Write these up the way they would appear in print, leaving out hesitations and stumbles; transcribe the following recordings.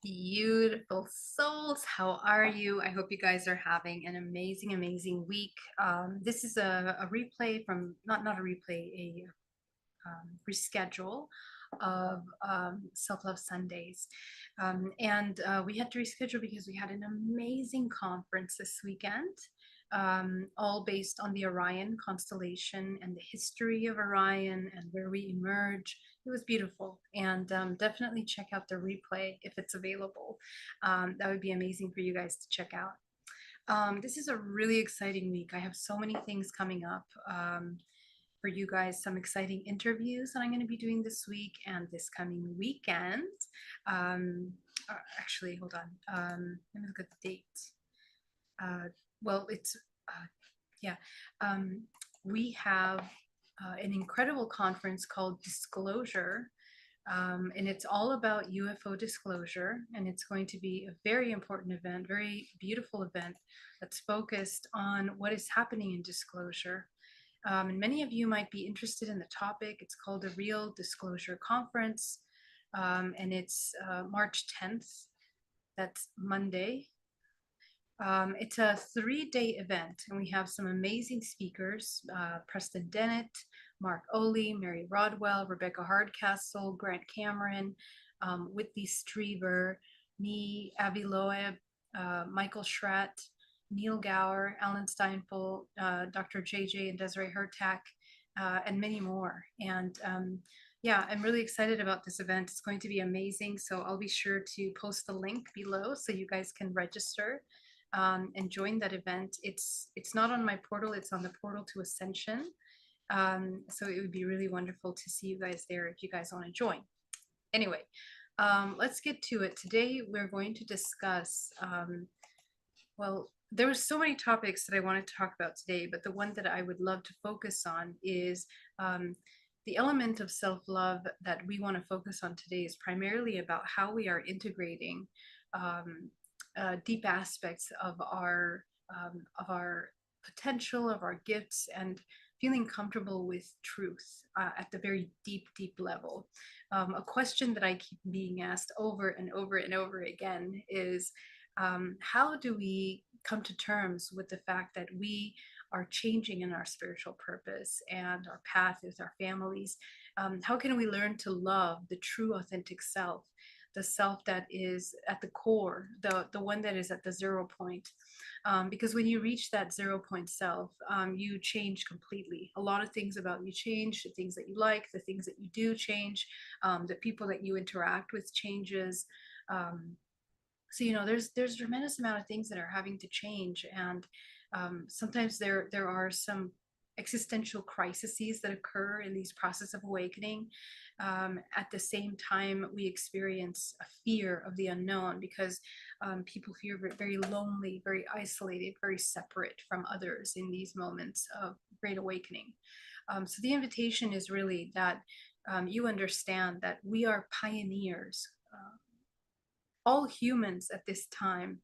Beautiful souls, how are you? I hope you guys are having an amazing, amazing week. This is a replay from not a replay, a reschedule of Self-Love Sundays. And we had to reschedule because we had an amazing conference this weekend, all based on the Orion constellation and the history of Orion and where we emerge. It was beautiful, and definitely check out the replay if it's available. That would be amazing for you guys to check out. This is a really exciting week. I have so many things coming up for you guys, some exciting interviews that I'm going to be doing this week and this coming weekend. Actually, hold on. Let me look at the date. Well, it's, yeah. We have an incredible conference called Disclosure. And it's all about UFO disclosure, and it's going to be a very important event, very beautiful event that's focused on what is happening in disclosure. And many of you might be interested in the topic. It's called the Real Disclosure Conference, and it's March 10th. That's Monday. It's a 3-day event, and we have some amazing speakers, Preston Dennett, Mark Oley, Mary Rodwell, Rebecca Hardcastle, Grant Cameron, Whitley Strieber, me, Abby Loeb, Michael Schratt, Neil Gower, Alan Steinfeld, Dr. JJ and Desiree Hertak, and many more. And yeah, I'm really excited about this event. It's going to be amazing. So I'll be sure to post the link below so you guys can register and join that event. It's not on my portal, it's on the portal to Ascension. So it would be really wonderful to see you guys there if you guys want to join. Anyway, let's get to it. Today we're going to discuss, well, there were so many topics that I wanted to talk about today, but the one that I would love to focus on is the element of self-love that we want to focus on today is primarily about how we are integrating deep aspects of our potential, of our gifts, and feeling comfortable with truth at the very deep, deep level. A question that I keep being asked over and over and over again is, how do we come to terms with the fact that we are changing in our spiritual purpose and our path with our families? How can we learn to love the true, authentic self, the self that is at the core, the one that is at the 0 point? Because when you reach that 0 point self, you change completely. A lot of things about you change, the things that you like, the things that you do change, the people that you interact with changes. So there's a tremendous amount of things that are having to change, and sometimes there are some existential crises that occur in these process of awakening. At the same time, we experience a fear of the unknown because people feel very lonely, very isolated, very separate from others in these moments of great awakening. So the invitation is really that you understand that we are pioneers, all humans at this time,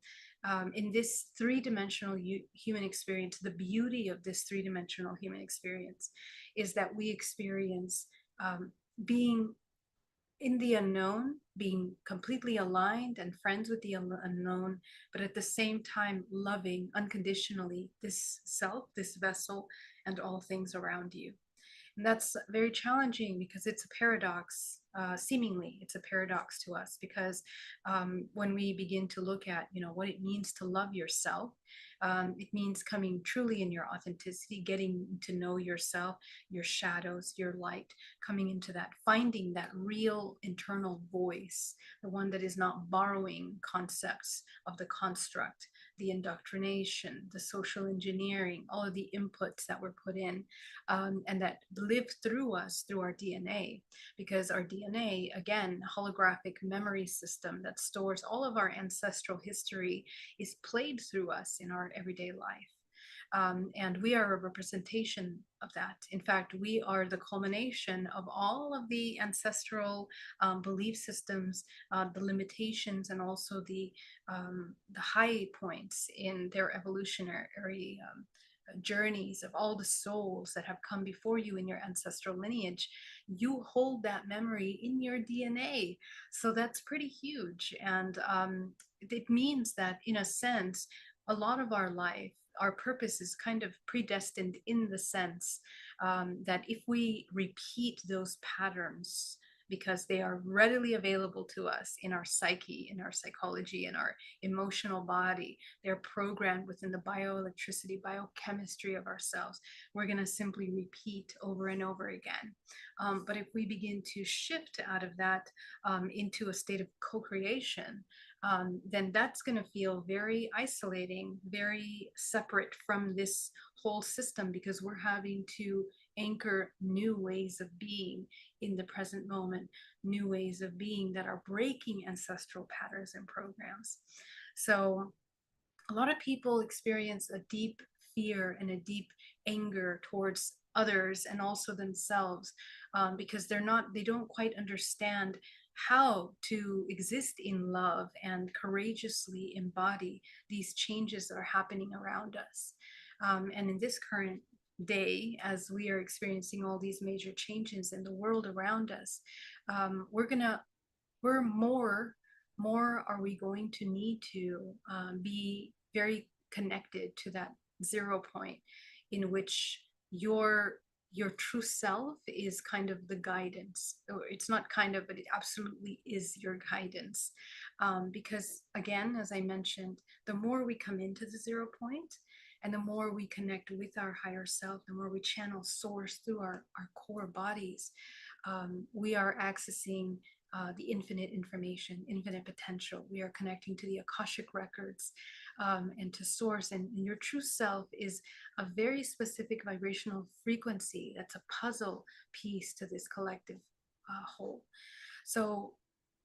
in this three-dimensional human experience. The beauty of this three-dimensional human experience is that we experience being in the unknown, being completely aligned and friends with the unknown, but at the same time loving unconditionally this self, this vessel, and all things around you. And that's very challenging because it's a paradox. Seemingly, it's a paradox to us because when we begin to look at, what it means to love yourself, it means coming truly in your authenticity, getting to know yourself, your shadows, your light, coming into that, finding that real internal voice, the one that is not borrowing concepts of the construct, the indoctrination, the social engineering, all of the inputs that were put in, and that live through us, through our DNA, because our DNA, again, holographic memory system that stores all of our ancestral history, is played through us in our everyday life. And we are a representation of that. In fact, we are the culmination of all of the ancestral belief systems, the limitations, and also the high points in their evolutionary journeys of all the souls that have come before you in your ancestral lineage, you hold that memory in your DNA. So that's pretty huge. And it means that, in a sense, a lot of our life, our purpose is kind of predestined, in the sense that if we repeat those patterns, because they are readily available to us in our psyche, in our psychology, in our emotional body. They're programmed within the bioelectricity, biochemistry of ourselves. We're going to simply repeat over and over again. But if we begin to shift out of that into a state of co-creation, then that's going to feel very isolating, very separate from this whole system, because we're having to anchor new ways of being in the present moment, new ways of being that are breaking ancestral patterns and programs. So a lot of people experience a deep fear and a deep anger towards others and also themselves, because they don't quite understand how to exist in love and courageously embody these changes that are happening around us. And in this current day, as we are experiencing all these major changes in the world around us, we're more are we going to need to be very connected to that 0 point, in which your true self is kind of the guidance, or it's not kind of, but it absolutely is your guidance. Because again, as I mentioned, the more we come into the 0 point, and the more we connect with our higher self, the more we channel source through our core bodies, we are accessing the infinite information, infinite potential. We are connecting to the Akashic records, and to source. And your true self is a very specific vibrational frequency that's a puzzle piece to this collective whole. So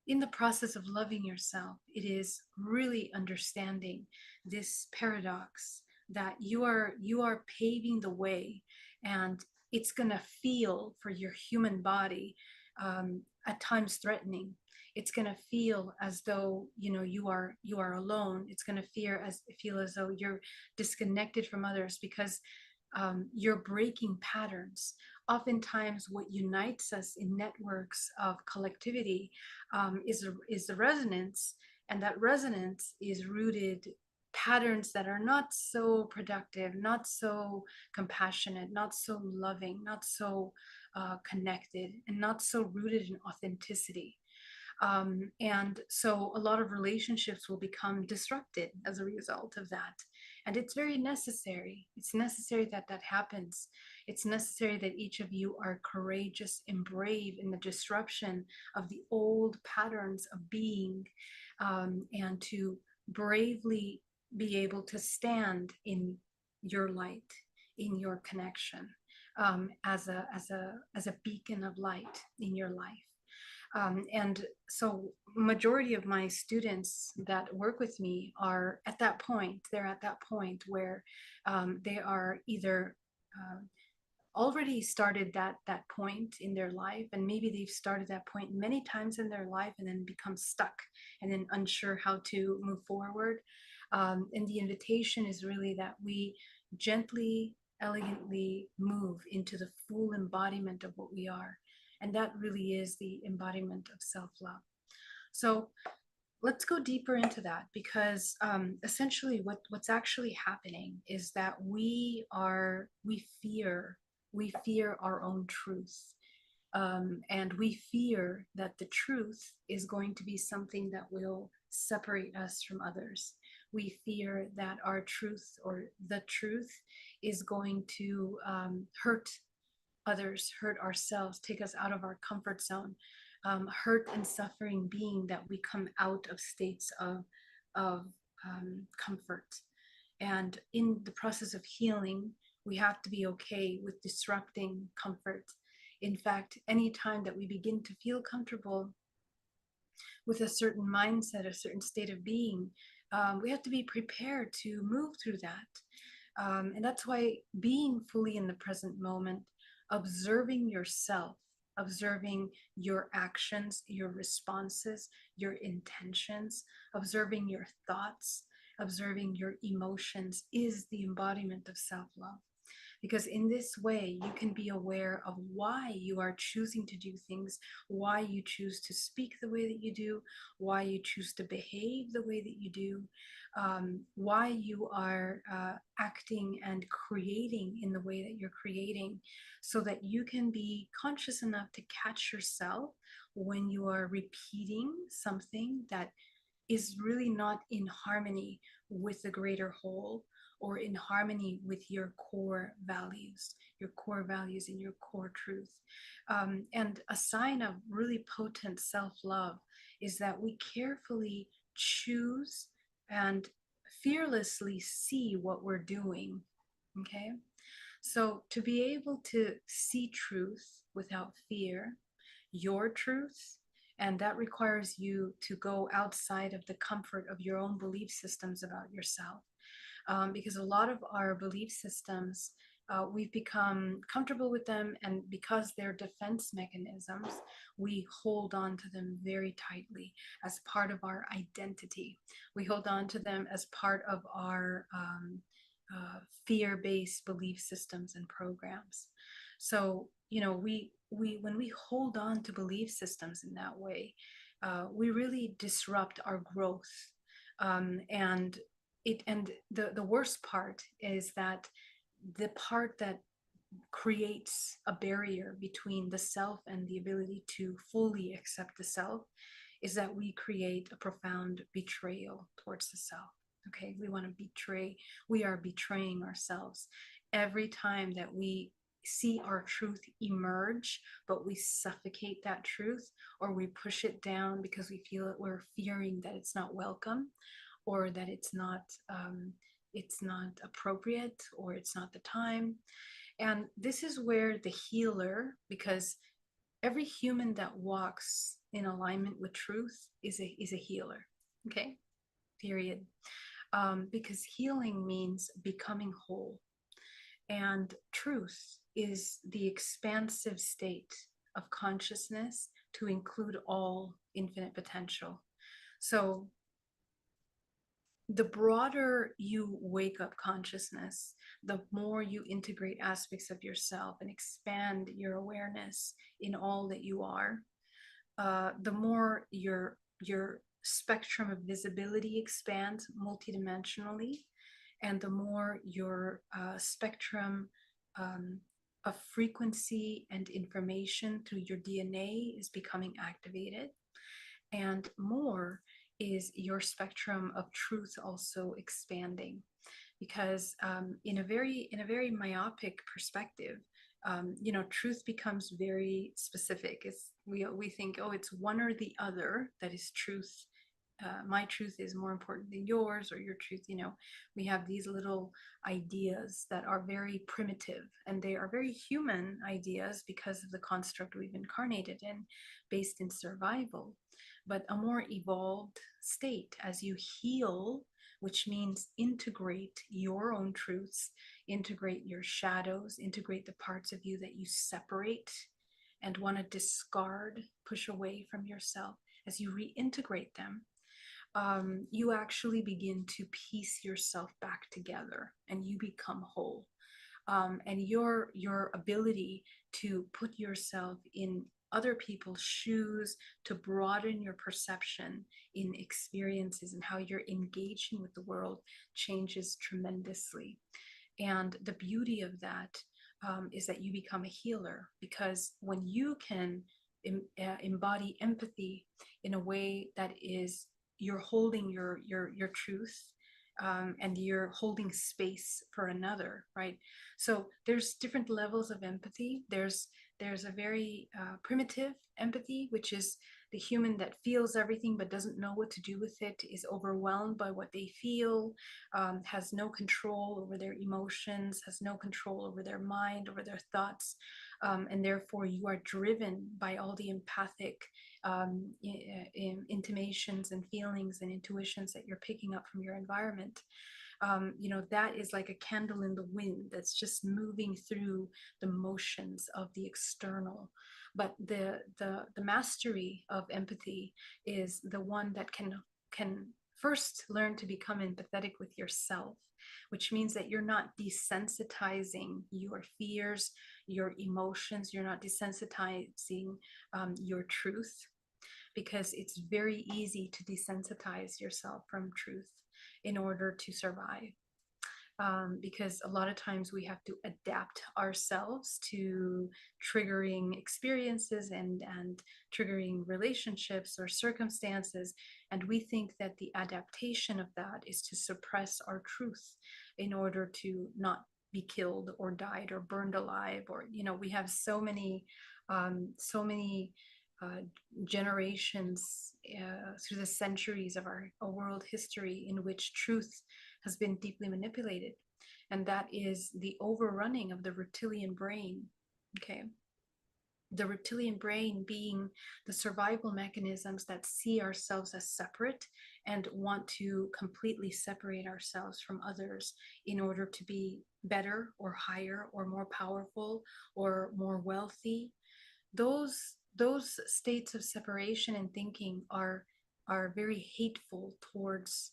in the process of loving yourself, it is really understanding this paradox that you are paving the way, and it's going to feel for your human body at times threatening. It's going to feel as though you are alone. It's going to feel as though you're disconnected from others, because you're breaking patterns. Oftentimes, what unites us in networks of collectivity is the resonance, and that resonance is rooted patterns that are not so productive, not so compassionate, not so loving, not so connected, and not so rooted in authenticity. And so a lot of relationships will become disrupted as a result of that. And it's very necessary. It's necessary that that happens. It's necessary that each of you are courageous and brave in the disruption of the old patterns of being, and to bravely be able to stand in your light, in your connection, as a beacon of light in your life. And so majority of my students that work with me are at that point. They're at that point where they are either already started that point in their life, and maybe they've started that point many times in their life and then become stuck and then unsure how to move forward. And the invitation is really that we gently, elegantly move into the full embodiment of what we are. And that really is the embodiment of self-love. So let's go deeper into that, because essentially what's actually happening is that we fear our own truth. And we fear that the truth is going to be something that will separate us from others. We fear that our truth, or the truth, is going to hurt others, hurt ourselves, take us out of our comfort zone, hurt and suffering being that we come out of states of comfort. And in the process of healing, we have to be okay with disrupting comfort. In fact, any time that we begin to feel comfortable with a certain mindset, a certain state of being, we have to be prepared to move through that. And that's why being fully in the present moment, observing yourself, observing your actions, your responses, your intentions, observing your thoughts, observing your emotions is the embodiment of self-love. Because in this way, you can be aware of why you are choosing to do things, why you choose to speak the way that you do, why you choose to behave the way that you do, why you are acting and creating in the way that you're creating, so that you can be conscious enough to catch yourself when you are repeating something that is really not in harmony with the greater whole, or in harmony with your core values and your core truth. And a sign of really potent self-love is that we carefully choose and fearlessly see what we're doing. Okay. So to be able to see truth without fear, your truth, and that requires you to go outside of the comfort of your own belief systems about yourself. Because a lot of our belief systems, we've become comfortable with them, and because they're defense mechanisms, we hold on to them very tightly as part of our identity. We hold on to them as part of our fear-based belief systems and programs. So, we when we hold on to belief systems in that way, we really disrupt our growth. And the worst part is that the part that creates a barrier between the self and the ability to fully accept the self is that we create a profound betrayal towards the self. Okay, we are betraying ourselves every time that we see our truth emerge, but we suffocate that truth, or we push it down because we're fearing that it's not welcome, or that it's not appropriate, or it's not the time. And this is where the healer, because every human that walks in alignment with truth is a healer. Okay, period. Because healing means becoming whole, and truth is the expansive state of consciousness to include all infinite potential. So the broader you wake up consciousness, the more you integrate aspects of yourself and expand your awareness in all that you are, the more your spectrum of visibility expands multidimensionally, and the more your spectrum of frequency and information through your DNA is becoming activated, and more is your spectrum of truth also expanding. Because in a very myopic perspective, truth becomes very specific. We think, oh, it's one or the other that is truth. My truth is more important than yours, or your truth. We have these little ideas that are very primitive, and they are very human ideas because of the construct we've incarnated in, based in survival. But a more evolved state, as you heal, which means integrate your own truths, integrate your shadows, integrate the parts of you that you separate and want to discard, push away from yourself. As you reintegrate them, you actually begin to piece yourself back together, and you become whole. And your ability to put yourself in other people's shoes, to broaden your perception in experiences and how you're engaging with the world, changes tremendously. And the beauty of that is that you become a healer, because when you can embody empathy in a way that is, you're holding your truth, and you're holding space for another, right? So there's different levels of empathy. There's a very primitive empathy, which is the human that feels everything but doesn't know what to do with it, is overwhelmed by what they feel, has no control over their emotions, has no control over their mind, over their thoughts, and therefore you are driven by all the empathic intimations and feelings and intuitions that you're picking up from your environment. That is like a candle in the wind that's just moving through the motions of the external. But the mastery of empathy is the one that can first learn to become empathetic with yourself, which means that you're not desensitizing your fears, your emotions, you're not desensitizing your truth, because it's very easy to desensitize yourself from truth in order to survive. Because a lot of times we have to adapt ourselves to triggering experiences and triggering relationships or circumstances. And we think that the adaptation of that is to suppress our truth in order to not be killed or died or burned alive. Or, we have so many uh, generations through the centuries of our world history in which truth has been deeply manipulated. And that is the overrunning of the reptilian brain. Okay. The reptilian brain being the survival mechanisms that see ourselves as separate and want to completely separate ourselves from others in order to be better or higher or more powerful or more wealthy. Those states of separation and thinking are very hateful towards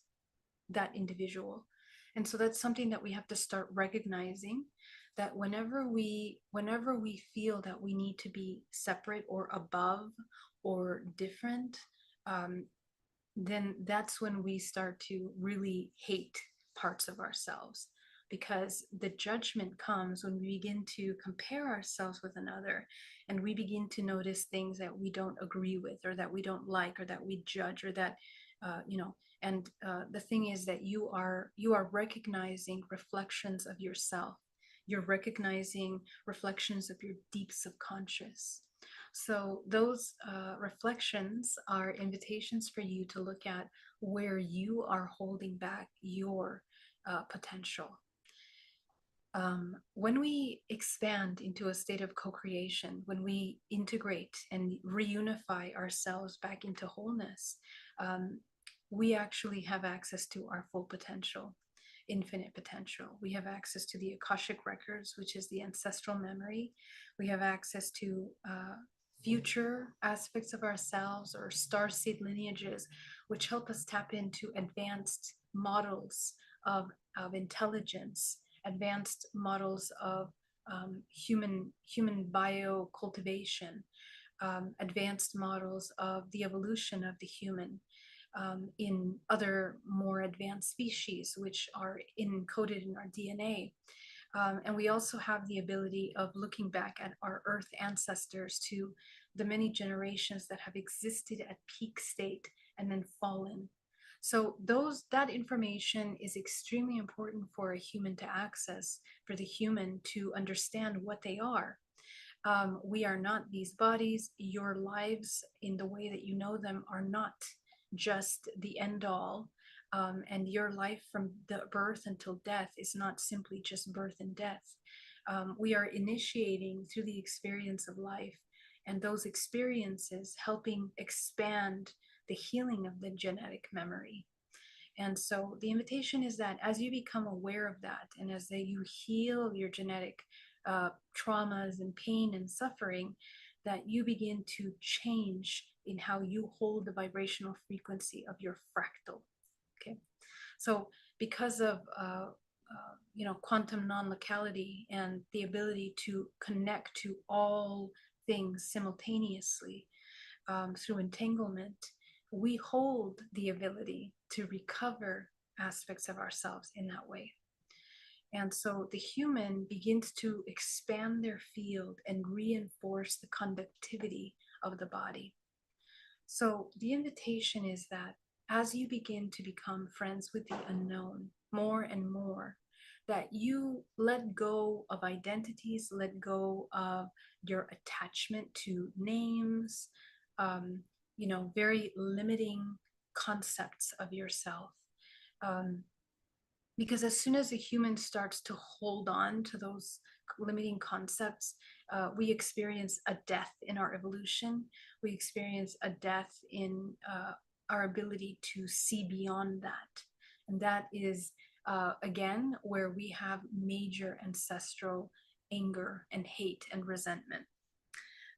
that individual. And so that's something that we have to start recognizing, that whenever we feel that we need to be separate or above or different, um, then that's when we start to really hate parts of ourselves, because the judgment comes when we begin to compare ourselves with another, and we begin to notice things that we don't agree with, or that we don't like, or that we judge, or that and the thing is that you are recognizing reflections of yourself. You're recognizing reflections of your deep subconscious. So those reflections are invitations for you to look at where you are holding back your potential. When we expand into a state of co-creation, when we integrate and reunify ourselves back into wholeness, um, we actually have access to our full potential, infinite potential. We have access to the Akashic records, which is the ancestral memory. We have access to future aspects of ourselves, or starseed lineages, which help us tap into advanced models of intelligence, advanced models of human bio cultivation, advanced models of the evolution of the human in other more advanced species, which are encoded in our DNA. And we also have the ability of looking back at our Earth ancestors, to the many generations that have existed at peak state and then fallen. So that information is extremely important for a human to access, for the human to understand what they are. We are not these bodies. Your lives, in the way that you know them, are not just the end all. And your life from the birth until death is not simply just birth and death. We are initiating through the experience of life, and those experiences helping expand the healing of the genetic memory. And so the invitation is that as you become aware of that, and as you heal your genetic traumas and pain and suffering, that you begin to change in how you hold the vibrational frequency of your fractal. Okay, so because of quantum non-locality and the ability to connect to all things simultaneously through entanglement, we hold the ability to recover aspects of ourselves in that way. And so the human begins to expand their field and reinforce the conductivity of the body. So the invitation is that as you begin to become friends with the unknown more and more, that you let go of identities, let go of your attachment to names, very limiting concepts of yourself. Because as soon as a human starts to hold on to those limiting concepts, we experience a death in our evolution. We experience a death in our ability to see beyond that. And that is, again, where we have major ancestral anger and hate and resentment.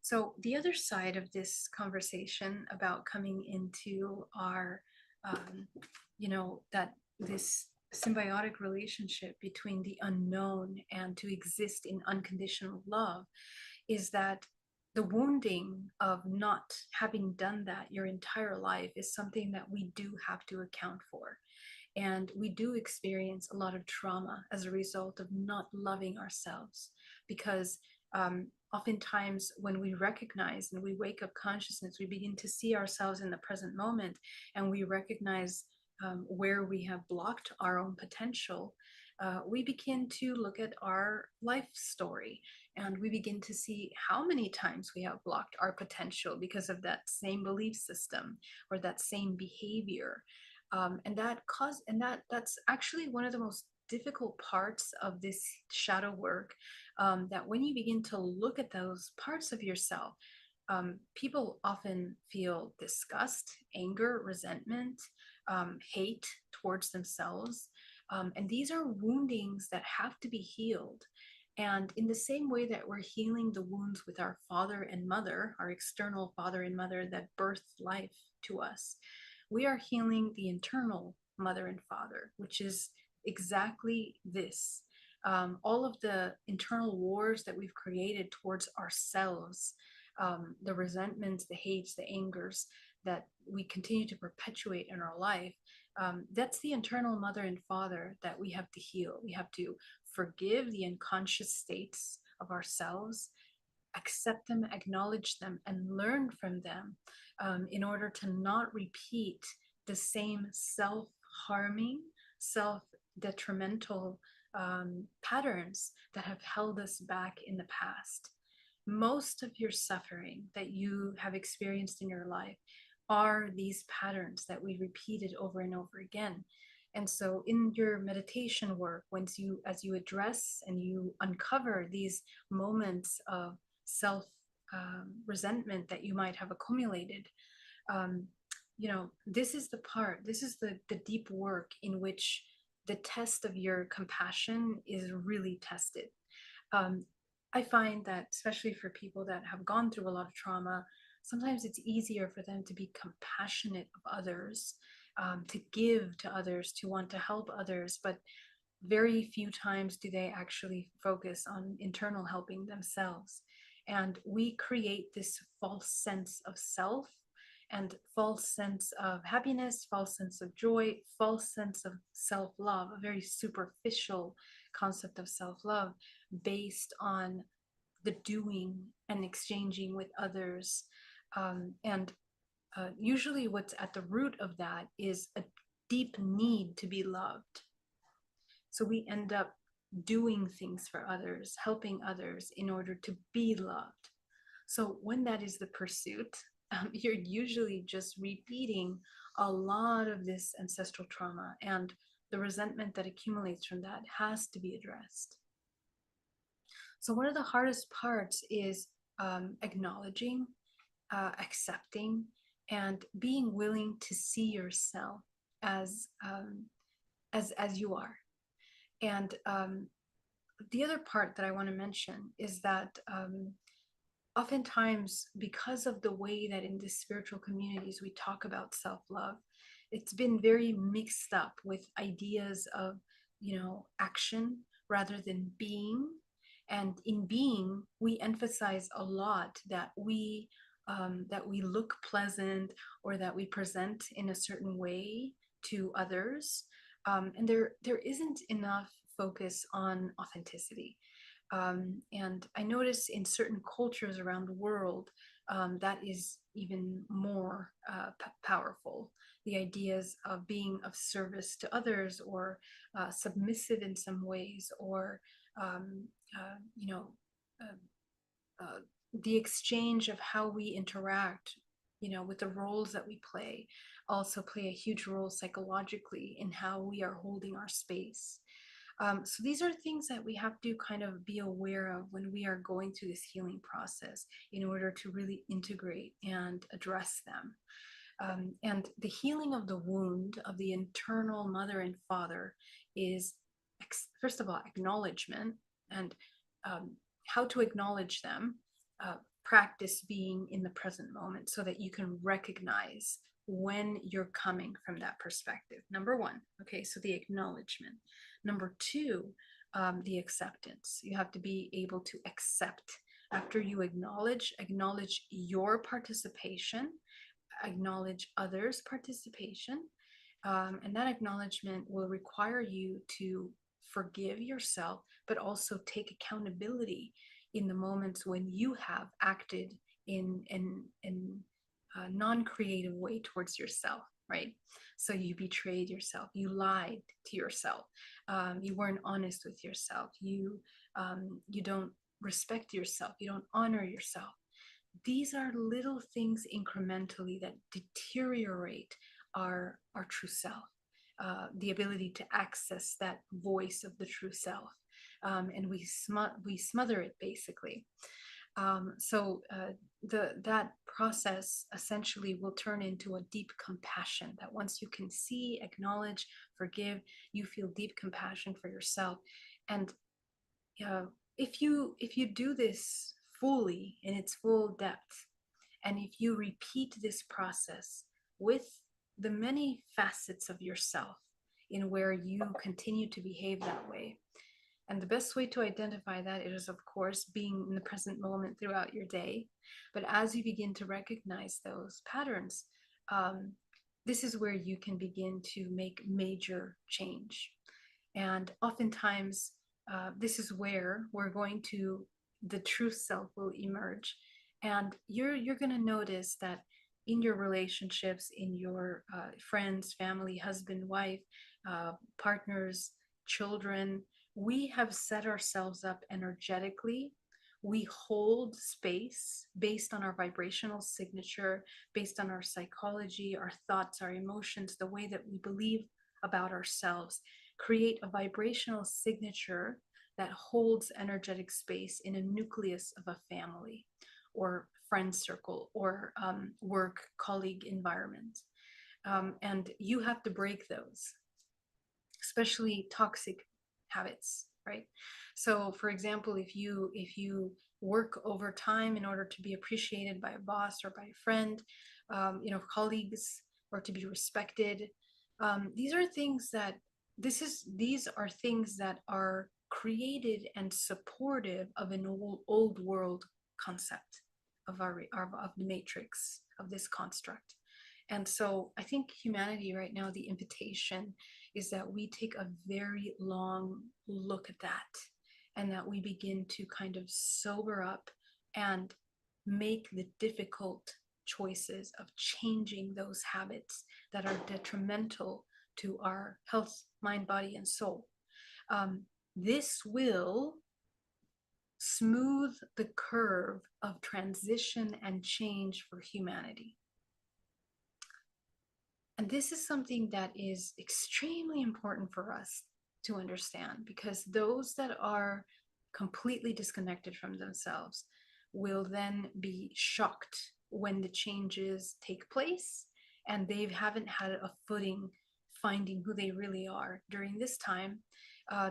So the other side of this conversation about coming into our that this symbiotic relationship between the unknown and to exist in unconditional love is that the wounding of not having done that your entire life is something that we do have to account for. And we do experience a lot of trauma as a result of not loving ourselves because oftentimes when we recognize and we wake up consciousness, we begin to see ourselves in the present moment and we recognize where we have blocked our own potential. We begin to look at our life story and we begin to see how many times we have blocked our potential because of that same belief system or that same behavior. That's actually one of the most difficult parts of this shadow work, that when you begin to look at those parts of yourself, people often feel disgust, anger, resentment, hate towards themselves. And these are woundings that have to be healed. And in the same way that we're healing the wounds with our father and mother, our external father and mother that birthed life to us, we are healing the internal mother and father, which is exactly this. All of the internal wars that we've created towards ourselves, the resentments, the hates, the angers that we continue to perpetuate in our life, that's the internal mother and father that we have to heal. We have to forgive the unconscious states of ourselves, accept them, acknowledge them, and learn from them, in order to not repeat the same self harming, self detrimental patterns that have held us back in the past. Most of your suffering that you have experienced in your life are these patterns that we repeated over and over again. And so in your meditation work, as you address and you uncover these moments of self resentment that you might have accumulated, um, this is the deep work in which the test of your compassion is really tested. um, I find that especially for people that have gone through a lot of trauma, sometimes it's easier for them to be compassionate of others, to give to others, to want to help others, but very few times do they actually focus on internal helping themselves. And we create this false sense of self and false sense of happiness, false sense of joy, false sense of self-love, a very superficial concept of self-love based on the doing and exchanging with others. And Usually what's at the root of that is a deep need to be loved. So we end up doing things for others, helping others in order to be loved. So when that is the pursuit, you're usually just repeating a lot of this ancestral trauma, and the resentment that accumulates from that has to be addressed. So one of the hardest parts is acknowledging, accepting, and being willing to see yourself as as you are. And the other part that I want to mention is that oftentimes, because of the way that in the spiritual communities we talk about self-love, it's been very mixed up with ideas of, action rather than being. And in being, we emphasize a lot that we look pleasant or that we present in a certain way to others, and there isn't enough focus on authenticity. And I notice in certain cultures around the world, that is even more powerful. The ideas of being of service to others, or submissive in some ways, or um, uh, you know, uh, the exchange of how we interact, with the roles that we also play a huge role psychologically in how we are holding our space. So these are things that we have to kind of be aware of when we are going through this healing process in order to really integrate and address them. And the healing of the wound of the internal mother and father is, first of all, acknowledgement, and how to acknowledge them. Practice being in the present moment so that you can recognize when you're coming from that perspective. Number one, okay, so the acknowledgement. Number two, the acceptance. You have to be able to accept after you acknowledge your participation, acknowledge others' participation, and that acknowledgement will require you to forgive yourself, but also take accountability in the moments when you have acted in a non-creative way towards yourself, right? So you betrayed yourself, you lied to yourself, you weren't honest with yourself, you don't respect yourself, you don't honor yourself. These are little things incrementally that deteriorate our true self, the ability to access that voice of the true self, and we smother it basically. That process essentially will turn into a deep compassion. That once you can see, acknowledge, forgive, you feel deep compassion for yourself. And if you do this fully in its full depth, and if you repeat this process with the many facets of yourself in where you continue to behave that way, and the best way to identify that is, of course, being in the present moment throughout your day. But as you begin to recognize those patterns, this is where you can begin to make major change. And oftentimes, this is where the true self will emerge. And you're going to notice that in your relationships, in your friends, family, husband, wife, partners, children, we have set ourselves up energetically. We hold space based on our vibrational signature, based on our psychology, our thoughts, our emotions, the way that we believe about ourselves, create a vibrational signature that holds energetic space in a nucleus of a family or friend circle or work colleague environment. And you have to break those, especially toxic habits, right? So for example, if you work overtime in order to be appreciated by a boss or by a friend, colleagues, or to be respected, these are things that these are things that are created and supportive of an old world concept of the matrix of this construct. And so I think humanity right now, the invitation is that we take a very long look at that, and that we begin to kind of sober up and make the difficult choices of changing those habits that are detrimental to our health, mind, body, and soul. This will smooth the curve of transition and change for humanity. And this is something that is extremely important for us to understand, because those that are completely disconnected from themselves will then be shocked when the changes take place and they haven't had a footing finding who they really are during this time.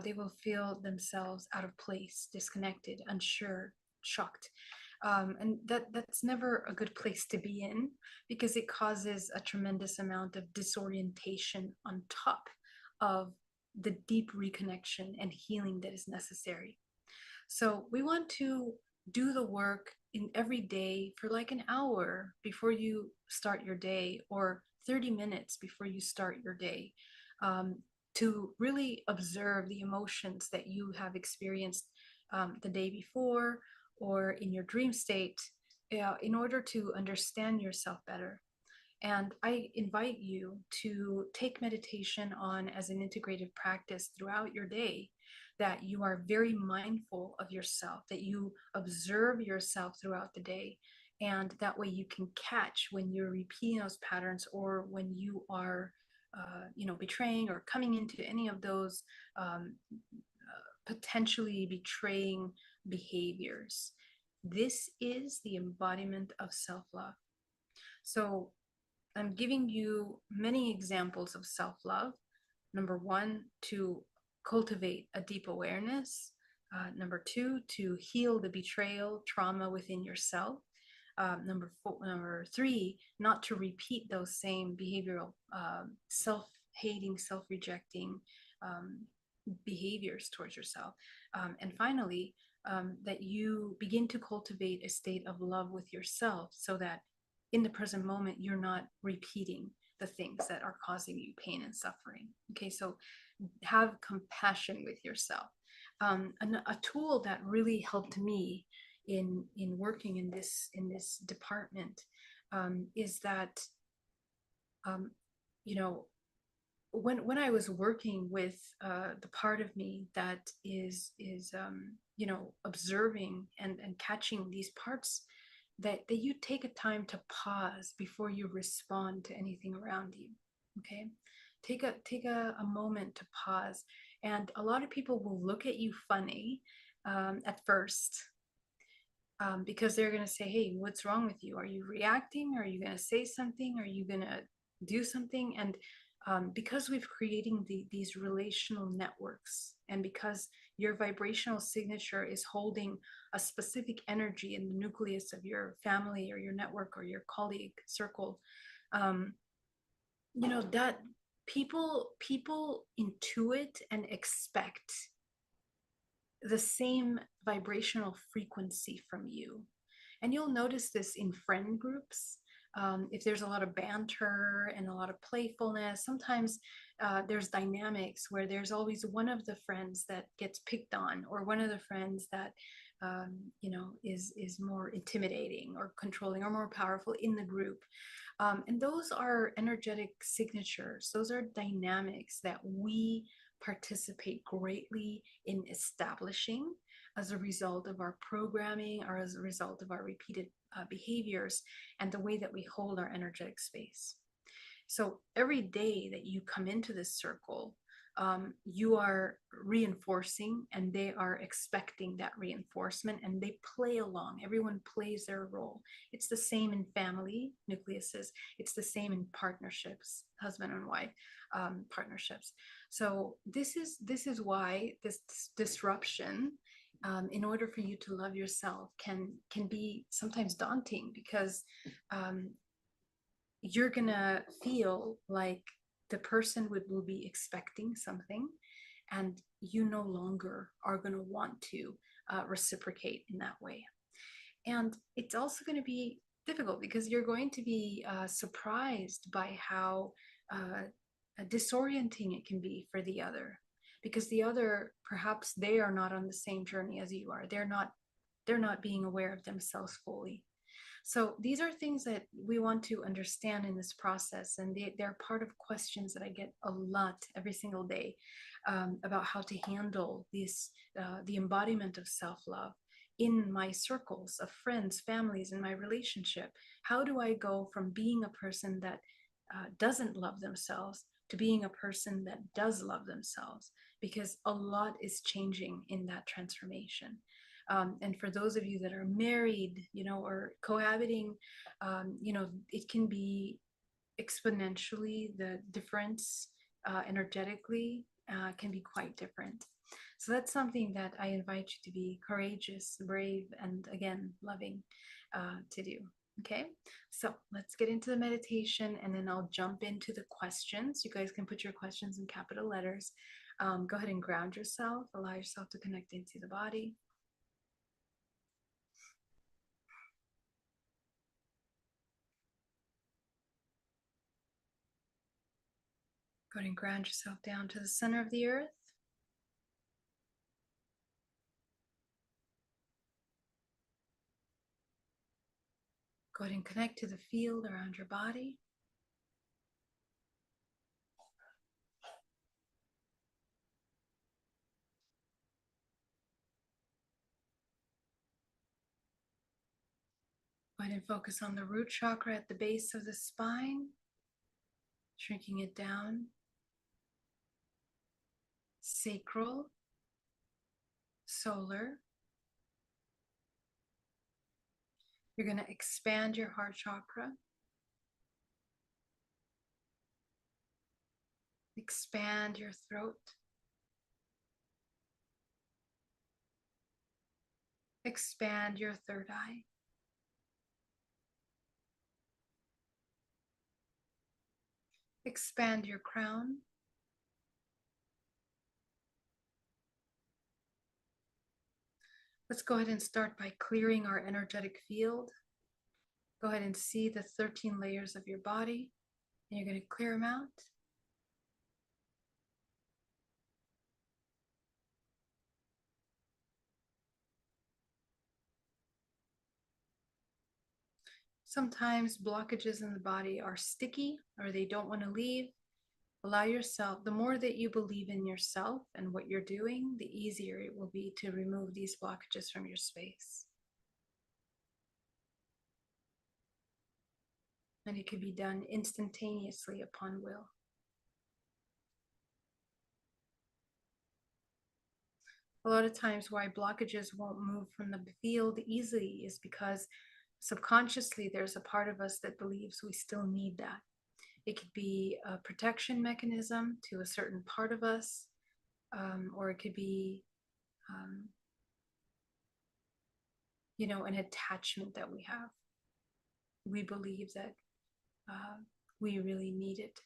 They will feel themselves out of place, disconnected, unsure, shocked. And that's never a good place to be in, because it causes a tremendous amount of disorientation on top of the deep reconnection and healing that is necessary. So we want to do the work in every day for like an hour before you start your day, or 30 minutes before you start your day, to really observe the emotions that you have experienced the day before or in your dream state, in order to understand yourself better. And I invite you to take meditation on as an integrative practice throughout your day, that you are very mindful of yourself, that you observe yourself throughout the day. And that way you can catch when you're repeating those patterns, or when you are, betraying or coming into any of those potentially betraying behaviors. This is the embodiment of self-love. So I'm giving you many examples of self-love. Number one, to cultivate a deep awareness. Number two, to heal the betrayal trauma within yourself. Number three, not to repeat those same behavioral, self-hating, self-rejecting um, behaviors towards yourself. And finally, that you begin to cultivate a state of love with yourself so that in the present moment, you're not repeating the things that are causing you pain and suffering. Okay, so have compassion with yourself. A tool that really helped me in working in this department is that um, you know when I was working with the part of me that is observing and catching these parts, that you take a time to pause before you respond to anything around you. Okay, take a moment to pause. And a lot of people will look at you funny at first, because they're going to say, hey, what's wrong with you? Are you reacting? Are you going to say something? Are you going to do something? And because we've creating these relational networks, and because your vibrational signature is holding a specific energy in the nucleus of your family or your network or your colleague circle, um, that people intuit and expect the same vibrational frequency from you. And you'll notice this in friend groups. If there's a lot of banter and a lot of playfulness, sometimes there's dynamics where there's always one of the friends that gets picked on, or one of the friends that is more intimidating or controlling or more powerful in the group. And those are energetic signatures. Those are dynamics that we participate greatly in establishing as a result of our programming, or as a result of our repeated behaviors and the way that we hold our energetic space. So every day that you come into this circle, you are reinforcing, and they are expecting that reinforcement, and they play along. Everyone plays their role. It's the same in family nucleuses. It's the same in partnerships, husband and wife partnerships. So this is why this disruption, in order for you to love yourself, can be sometimes daunting, because you're gonna feel like the person will be expecting something, and you no longer are going to want to reciprocate in that way. And it's also going to be difficult, because you're going to be surprised by how disorienting it can be for the other, because the other, perhaps they are not on the same journey as you are. They're not being aware of themselves fully. So these are things that we want to understand in this process, and they're part of questions that I get a lot every single day, about how to handle the embodiment of self-love in my circles of friends, families, in my relationship. How do I go from being a person that doesn't love themselves to being a person that does love themselves? Because a lot is changing in that transformation. And for those of you that are married, or cohabiting, it can be exponentially, the difference energetically can be quite different. So that's something that I invite you to be courageous, brave, and again, loving to do. Okay, so let's get into the meditation, and then I'll jump into the questions. You guys can put your questions in capital letters. Go ahead and ground yourself, allow yourself to connect into the body. Go ahead and ground yourself down to the center of the earth. Go ahead and connect to the field around your body. Go ahead and focus on the root chakra at the base of the spine, shrinking it down. Sacral, solar. You're going to expand your heart chakra. Expand your throat. Expand your third eye. Expand your crown. Let's go ahead and start by clearing our energetic field. Go ahead and see the 13 layers of your body, and you're going to clear them out. Sometimes blockages in the body are sticky or they don't want to leave. Allow yourself, the more that you believe in yourself and what you're doing, the easier it will be to remove these blockages from your space. And it can be done instantaneously upon will. A lot of times why blockages won't move from the field easily is because subconsciously there's a part of us that believes we still need that. It could be a protection mechanism to a certain part of us, or it could be, an attachment that we have. We believe that we really need it.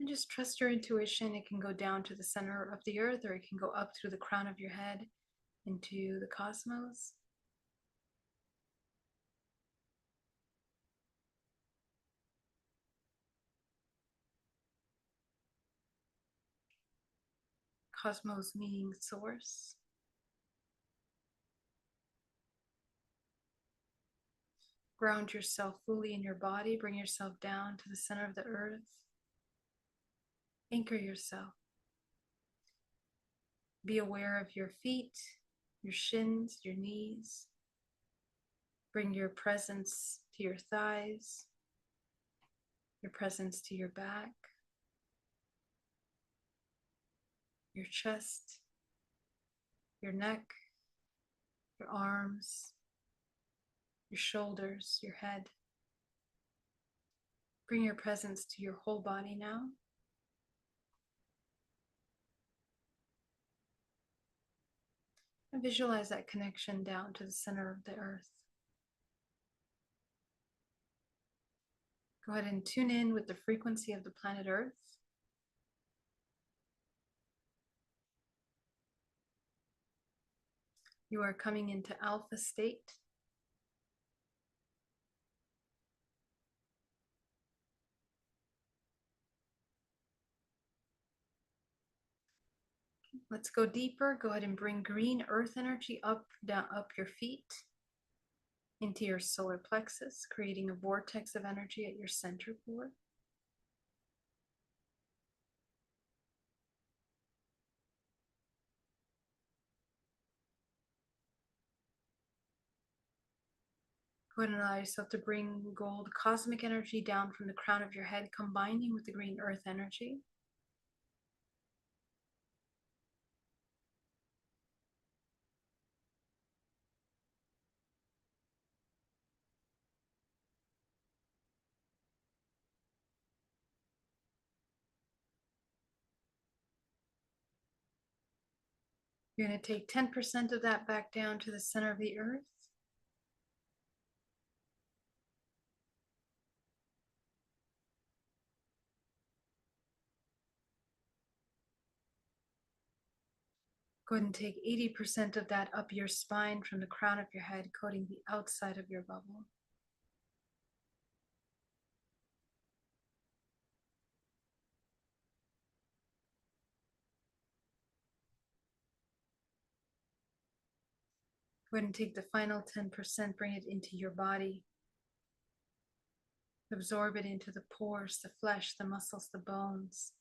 And just trust your intuition. It can go down to the center of the earth, or it can go up through the crown of your head into the cosmos. Cosmos meaning source. Ground yourself fully in your body. Bring yourself down to the center of the earth. Anchor yourself. Be aware of your feet, your shins, your knees. Bring your presence to your thighs, your presence to your back, your chest, your neck, your arms, your shoulders, your head. Bring your presence to your whole body now. And visualize that connection down to the center of the earth. Go ahead and tune in with the frequency of the planet Earth. You are coming into alpha state. Let's go deeper. Go ahead and bring green earth energy up your feet into your solar plexus, creating a vortex of energy at your center core. Go ahead and allow yourself to bring gold cosmic energy down from the crown of your head, combining with the green earth energy. You're going to take 10% of that back down to the center of the earth. Go ahead and take 80% of that up your spine from the crown of your head, coating the outside of your bubble. Go ahead and take the final 10%, bring it into your body. Absorb it into the pores, the flesh, the muscles, the bones,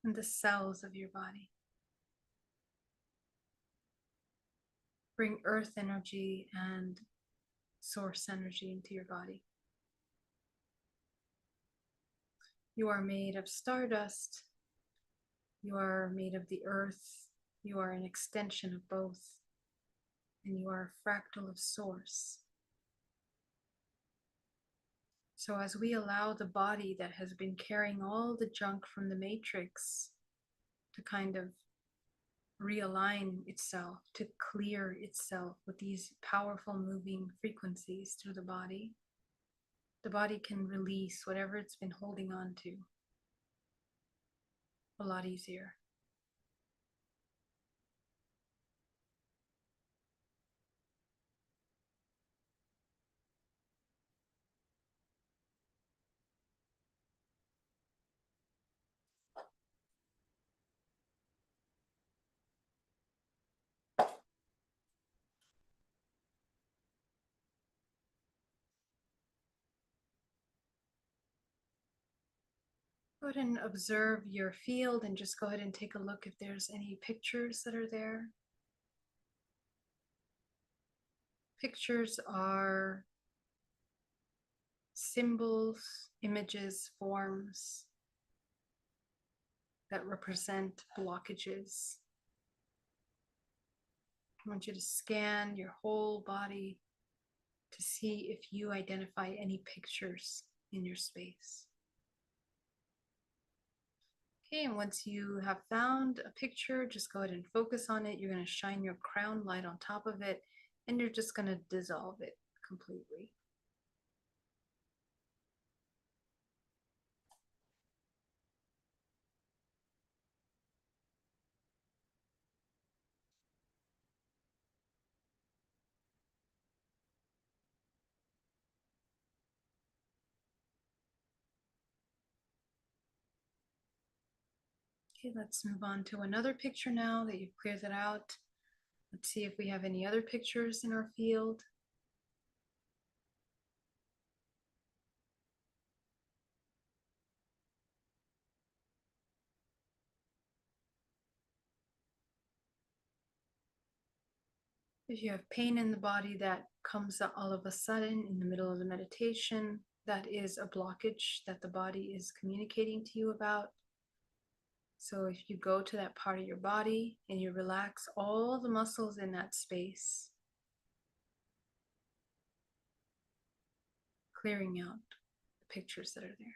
and the cells of your body. Bring earth energy and source energy into your body. You are made of stardust. You are made of the earth. You are an extension of both. And you are a fractal of source. So as we allow the body that has been carrying all the junk from the matrix to kind of realign itself, to clear itself with these powerful moving frequencies through the body can release whatever it's been holding on to a lot easier. Go ahead and observe your field and just go ahead and take a look if there's any pictures that are there. Pictures are symbols, images, forms that represent blockages. I want you to scan your whole body to see if you identify any pictures in your space. Okay, and once you have found a picture, just go ahead and focus on it. You're going to shine your crown light on top of it, and you're just going to dissolve it completely. Okay, let's move on to another picture now that you've cleared that out. Let's see if we have any other pictures in our field. If you have pain in the body that comes all of a sudden in the middle of the meditation, that is a blockage that the body is communicating to you about. So if you go to that part of your body and you relax all the muscles in that space, clearing out the pictures that are there.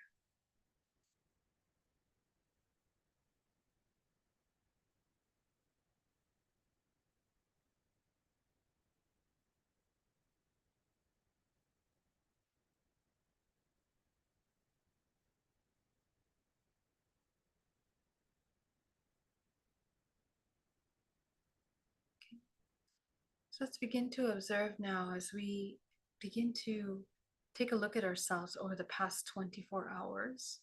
So let's begin to observe now as we begin to take a look at ourselves over the past 24 hours.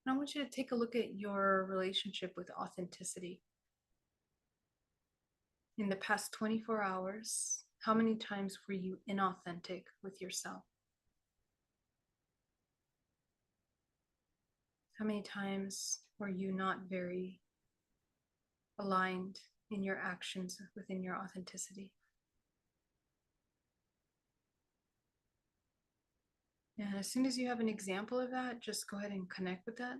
And I want you to take a look at your relationship with authenticity. In the past 24 hours, how many times were you inauthentic with yourself? How many times were you not very aligned in your actions within your authenticity? And as soon as you have an example of that, just go ahead and connect with that.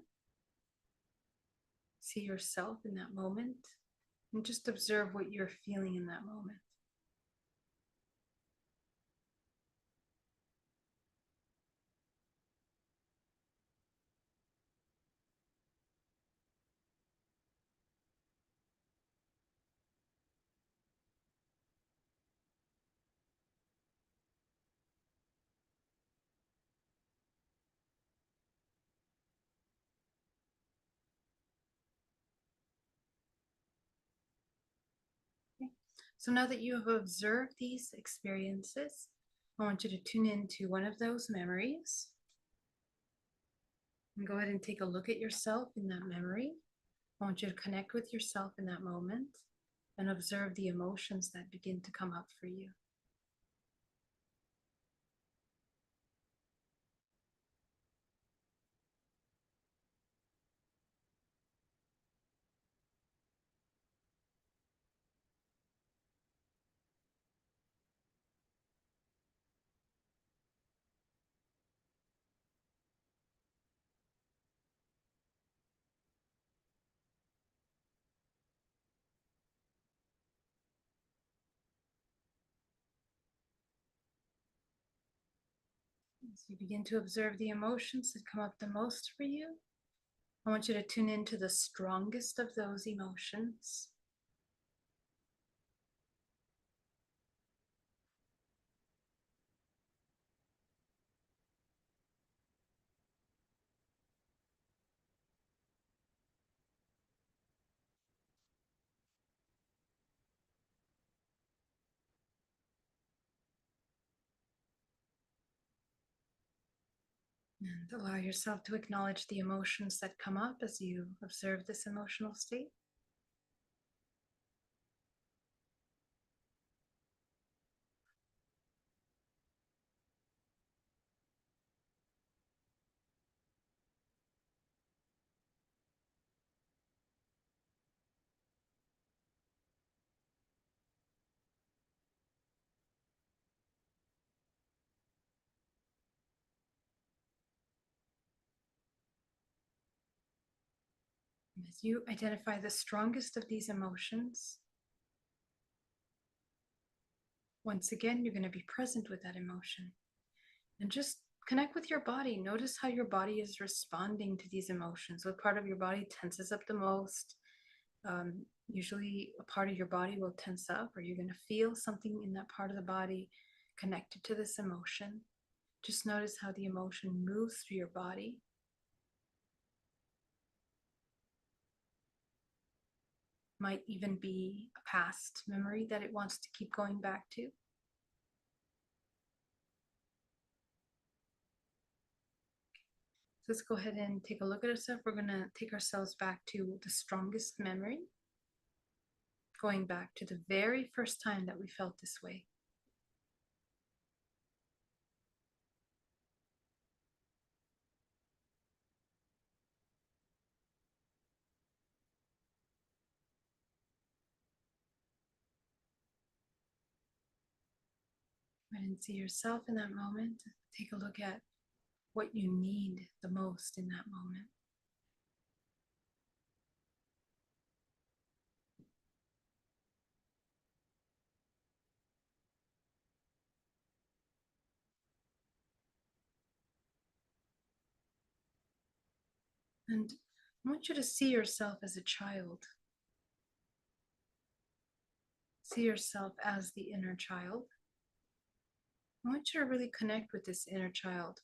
See yourself in that moment and just observe what you're feeling in that moment. Okay. So now that you have observed these experiences, I want you to tune into one of those memories and go ahead and take a look at yourself in that memory. I want you to connect with yourself in that moment and observe the emotions that begin to come up for you. As you begin to observe the emotions that come up the most for you, I want you to tune into the strongest of those emotions. And allow yourself to acknowledge the emotions that come up as you observe this emotional state. And as you identify the strongest of these emotions, once again, you're going to be present with that emotion and just connect with your body. Notice how your body is responding to these emotions. What part of your body tenses up the most? Usually, a part of your body will tense up, or you're going to feel something in that part of the body connected to this emotion. Just notice how the emotion moves through your body. Might even be a past memory that it wants to keep going back to. Let's go ahead and take a look at ourselves. We're going to take ourselves back to the strongest memory, going back to the very first time that we felt this way. Go ahead and see yourself in that moment. Take a look at what you need the most in that moment. And I want you to see yourself as a child. See yourself as the inner child. I want you to really connect with this inner child.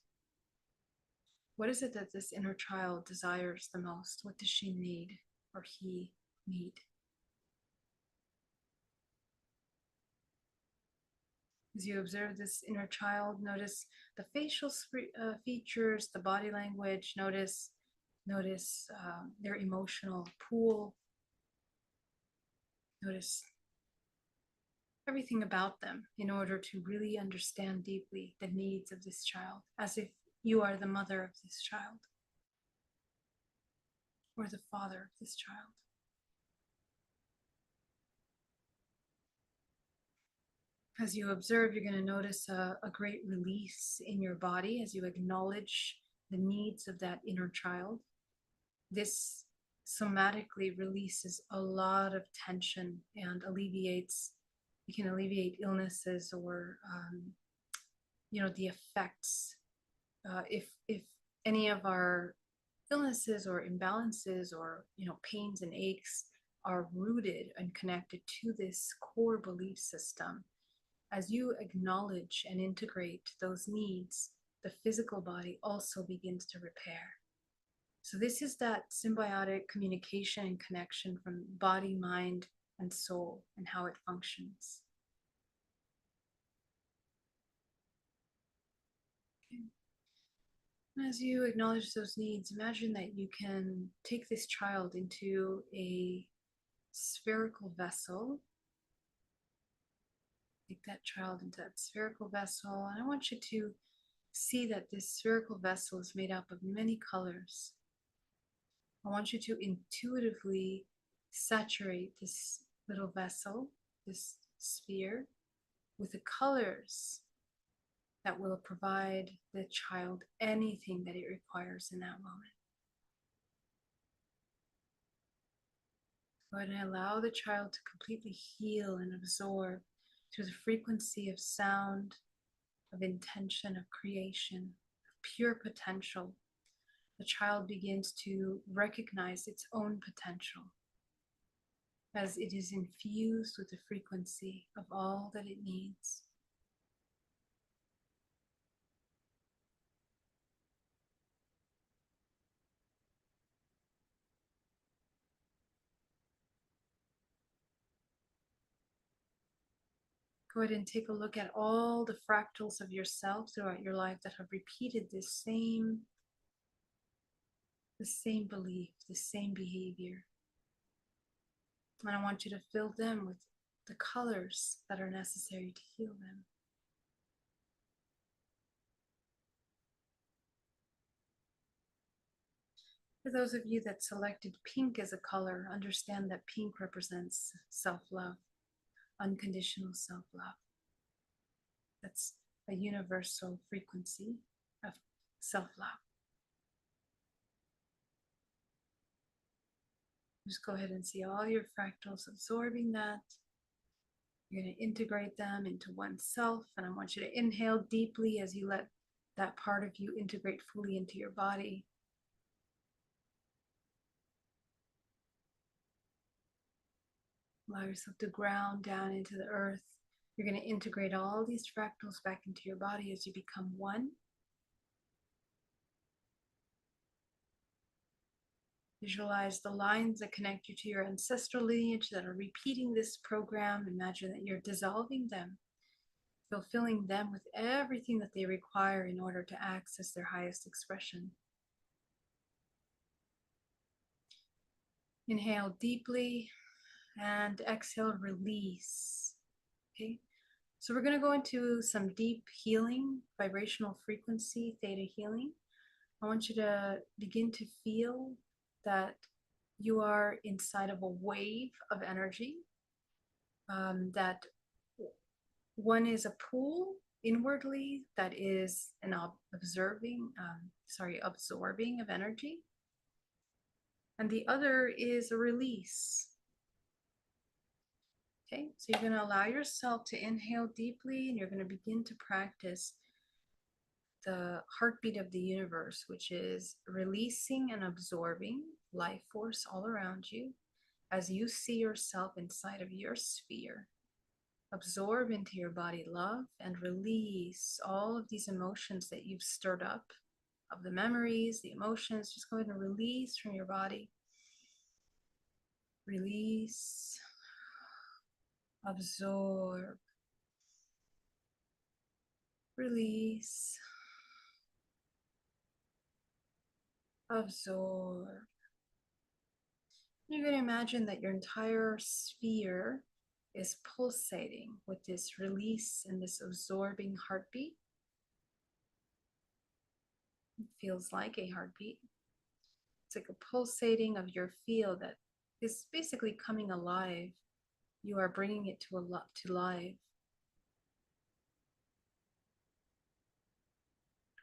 What is it that this inner child desires the most? What does she need or he need? As you observe this inner child, notice the facial features, the body language. Notice their emotional pool. Notice everything about them in order to really understand deeply the needs of this child, as if you are the mother of this child or the father of this child. As you observe, you're going to notice a great release in your body as you acknowledge the needs of that inner child. This somatically releases a lot of tension and you can alleviate illnesses or, the effects. If any of our illnesses or imbalances or, pains and aches are rooted and connected to this core belief system, as you acknowledge and integrate those needs, the physical body also begins to repair. So this is that symbiotic communication and connection from body, mind, and soul and how it functions. Okay. As you acknowledge those needs, imagine that you can take this child into a spherical vessel. Take that child into that spherical vessel, and I want you to see that this spherical vessel is made up of many colors. I want you to intuitively saturate this little vessel, this sphere, with the colors that will provide the child anything that it requires in that moment. Go ahead and allow the child to completely heal and absorb through the frequency of sound, of intention, of creation, of pure potential. The child begins to recognize its own potential as it is infused with the frequency of all that it needs. Go ahead and take a look at all the fractals of yourself throughout your life that have repeated the same belief, the same behavior. And I want you to fill them with the colors that are necessary to heal them. For those of you that selected pink as a color, understand that pink represents self-love, unconditional self-love. That's a universal frequency of self-love. Just go ahead and see all your fractals absorbing that. You're going to integrate them into oneself. And I want you to inhale deeply as you let that part of you integrate fully into your body. Allow yourself to ground down into the earth. You're going to integrate all these fractals back into your body as you become one. Visualize the lines that connect you to your ancestral lineage that are repeating this program. Imagine that you're dissolving them, fulfilling them with everything that they require in order to access their highest expression. Inhale deeply and exhale, release. Okay, so we're going to go into some deep healing, vibrational frequency, theta healing. I want you to begin to feel that you are inside of a wave of energy, that one is a pool inwardly that is an absorbing of energy, and the other is a release. Okay, so you're going to allow yourself to inhale deeply, and you're going to begin to practice the heartbeat of the universe, which is releasing and absorbing life force all around you as you see yourself inside of your sphere. Absorb into your body love and release all of these emotions that you've stirred up, of the memories, the emotions. Just go ahead and release from your body. Release, absorb, release, absorb. You're going to imagine that your entire sphere is pulsating with this release and this absorbing heartbeat. It feels like a heartbeat. It's like a pulsating of your field that is basically coming alive. You are bringing it to life.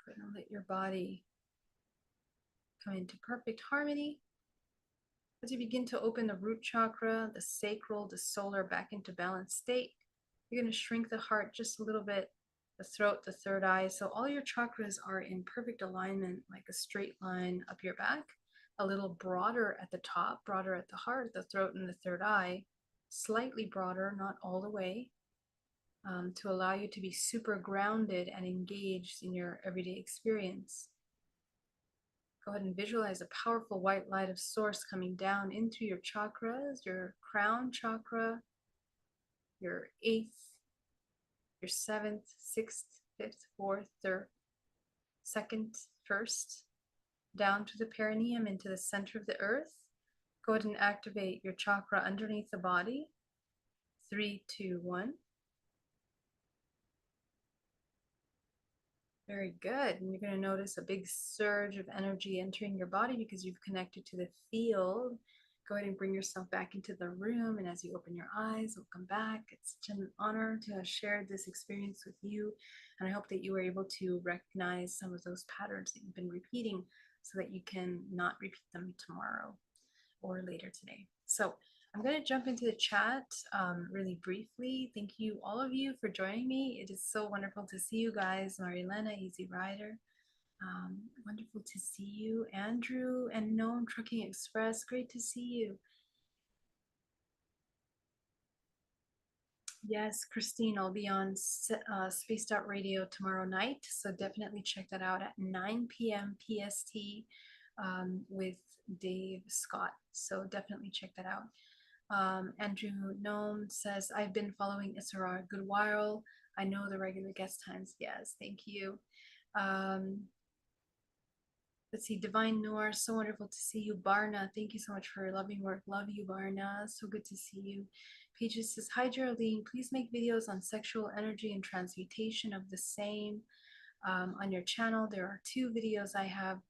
Go ahead and let your body come into perfect harmony. As you begin to open the root chakra, the sacral, the solar back into balanced state, you're going to shrink the heart just a little bit, the throat, the third eye. So all your chakras are in perfect alignment, like a straight line up your back, a little broader at the top, broader at the heart, the throat, and the third eye, slightly broader, not all the way, to allow you to be super grounded and engaged in your everyday experience. Go ahead and visualize a powerful white light of source coming down into your chakras, your crown chakra, your 8th, your 7th, 6th, 5th, 4th, 3rd, 2nd, 1st, down to the perineum into the center of the earth. Go ahead and activate your chakra underneath the body. 3, 2, 1. Very good. And you're going to notice a big surge of energy entering your body because you've connected to the field. Go ahead and bring yourself back into the room. And as you open your eyes, welcome back. It's such an honor to have shared this experience with you. And I hope that you were able to recognize some of those patterns that you've been repeating so that you can not repeat them tomorrow or later today. So I'm going to jump into the chat really briefly. Thank you, all of you, for joining me. It is so wonderful to see you guys. Marilena, Easy Rider, wonderful to see you. Andrew and Gnome Trucking Express, great to see you. Yes, Christine, I'll be on Spaced Out Radio tomorrow night, so definitely check that out at 9 p.m. PST with Dave Scott. So definitely check that out. Andrew Gnome says, I've been following Isra a good while. I know the regular guest times. Yes, thank you. Let's see, Divine Noor, so wonderful to see you. Barna, thank you so much for your loving work. Love you, Barna. So good to see you. Pages says, hi, Geraldine. Please make videos on sexual energy and transmutation of the same on your channel. There are 2 videos I have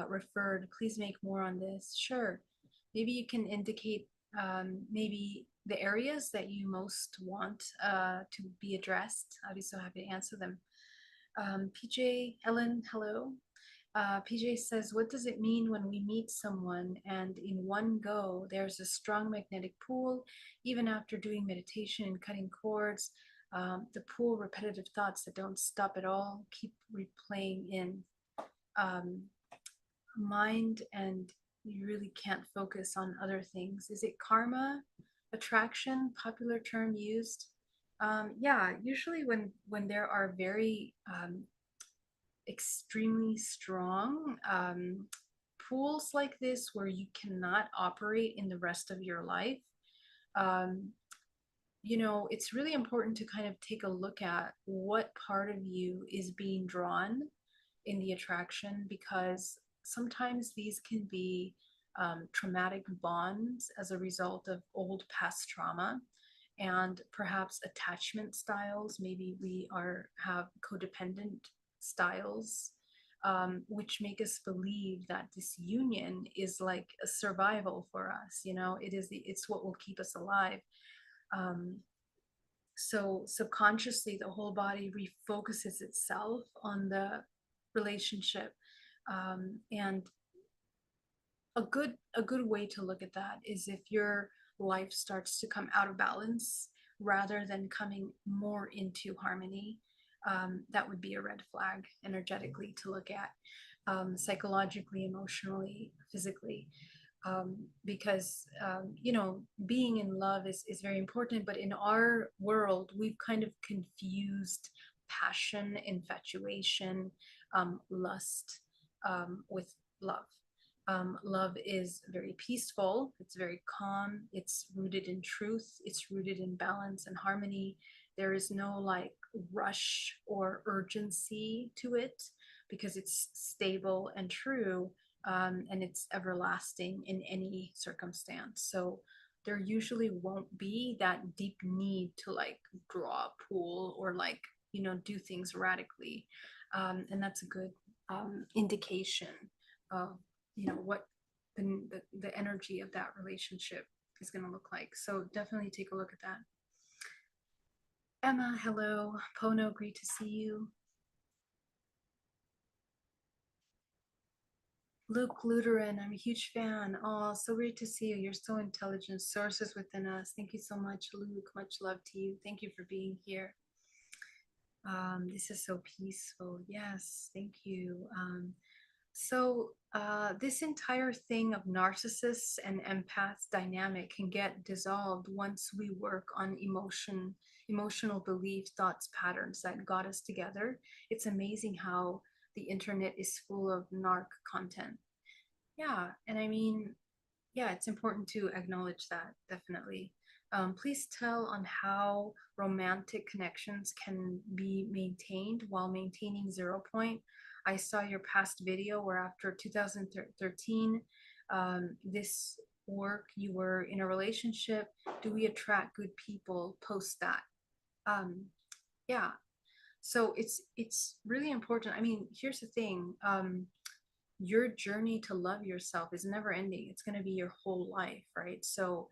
referred. Please make more on this. Sure. Maybe you can indicate maybe the areas that you most want to be addressed. I'd be so happy to answer them. PJ, Ellen, hello. PJ says, what does it mean when we meet someone and in one go there's a strong magnetic pull, even after doing meditation and cutting cords, the pull, repetitive thoughts that don't stop at all, keep replaying in mind, and you really can't focus on other things. Is it karma, attraction, popular term used? Yeah, usually when there are very extremely strong pools like this where you cannot operate in the rest of your life, you know, it's really important to kind of take a look at what part of you is being drawn in the attraction, because sometimes these can be traumatic bonds as a result of old past trauma and perhaps attachment styles. Maybe we have codependent styles, which make us believe that this union is like a survival for us. You know, it's what will keep us alive. So subconsciously, the whole body refocuses itself on the relationship, and a good way to look at that is if your life starts to come out of balance rather than coming more into harmony. That would be a red flag energetically to look at, psychologically, emotionally, physically, because you know, being in love is very important, but in our world we've kind of confused passion, infatuation, lust with love. Love is very peaceful, it's very calm, it's rooted in truth, it's rooted in balance and harmony. There is no like rush or urgency to it because it's stable and true, and it's everlasting in any circumstance. So there usually won't be that deep need to like draw a pool or like, you know, do things radically. And that's a good indication of, you know, what the energy of that relationship is going to look like. So definitely take a look at that. Emma, hello. Pono, great to see you. Luke Luteran, I'm a huge fan. Oh, so great to see you. You're so intelligent. Sources within us. Thank you so much, Luke. Much love to you. Thank you for being here. This is so peaceful. Yes, thank you. So this entire thing of narcissists and empaths dynamic can get dissolved once we work on emotional beliefs, thoughts, patterns that got us together. It's amazing how the internet is full of narc content. Yeah, and I mean, yeah, it's important to acknowledge that, definitely. Please tell on how romantic connections can be maintained while maintaining 0 point. I saw your past video where after 2013, this work, you were in a relationship. Do we attract good people post that? Yeah, so it's really important. I mean, here's the thing. Your journey to love yourself is never ending. It's going to be your whole life, right? So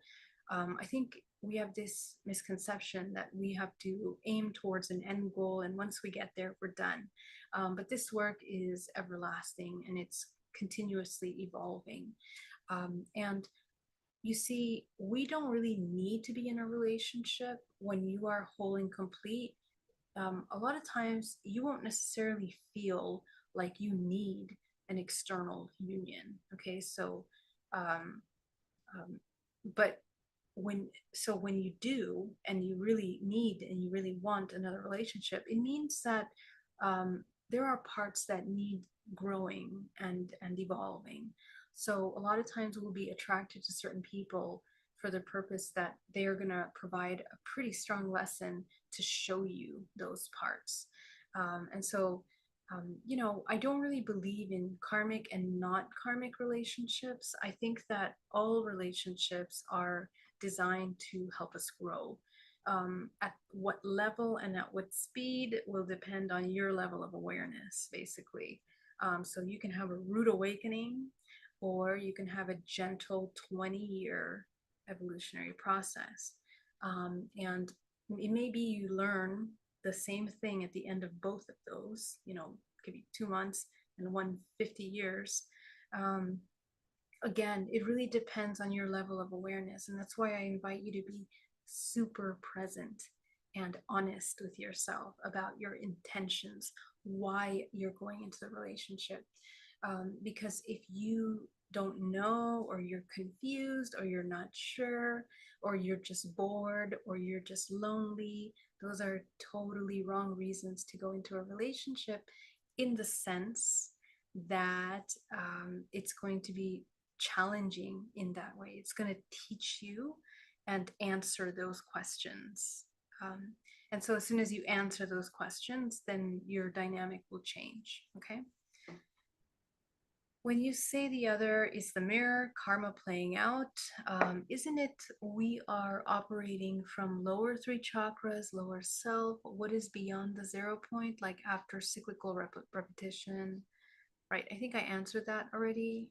I think we have this misconception that we have to aim towards an end goal, and once we get there, we're done. But this work is everlasting and it's continuously evolving. And You see, we don't really need to be in a relationship when you are whole and complete. A lot of times you won't necessarily feel like you need an external union. Okay, so um, um, but when you do and you really need and you really want another relationship, it means that there are parts that need growing and evolving. So a lot of times we'll be attracted to certain people for the purpose that they are going to provide a pretty strong lesson to show you those parts. And so I don't really believe in karmic and not karmic relationships. I think that all relationships are designed to help us grow. At what level and at what speed will depend on your level of awareness, basically. So you can have a rude awakening, or you can have a gentle 20-year evolutionary process. And it may be you learn the same thing at the end of both of those, could be 2 months and 150 years. Um, Again, it really depends on your level of awareness. And that's why I invite you to be super present and honest with yourself about your intentions, why you're going into the relationship. Because if you don't know, or you're confused, or you're not sure, or you're just bored, or you're just lonely, those are totally wrong reasons to go into a relationship, in the sense that it's going to be challenging in that way. It's going to teach you and answer those questions. Um, and so as soon as you answer those questions, then your dynamic will change. Okay. When you say the other is the mirror, karma playing out, isn't it we are operating from lower three chakras, lower self, what is beyond the 0 point, like after cyclical repetition, right? I think I answered that already.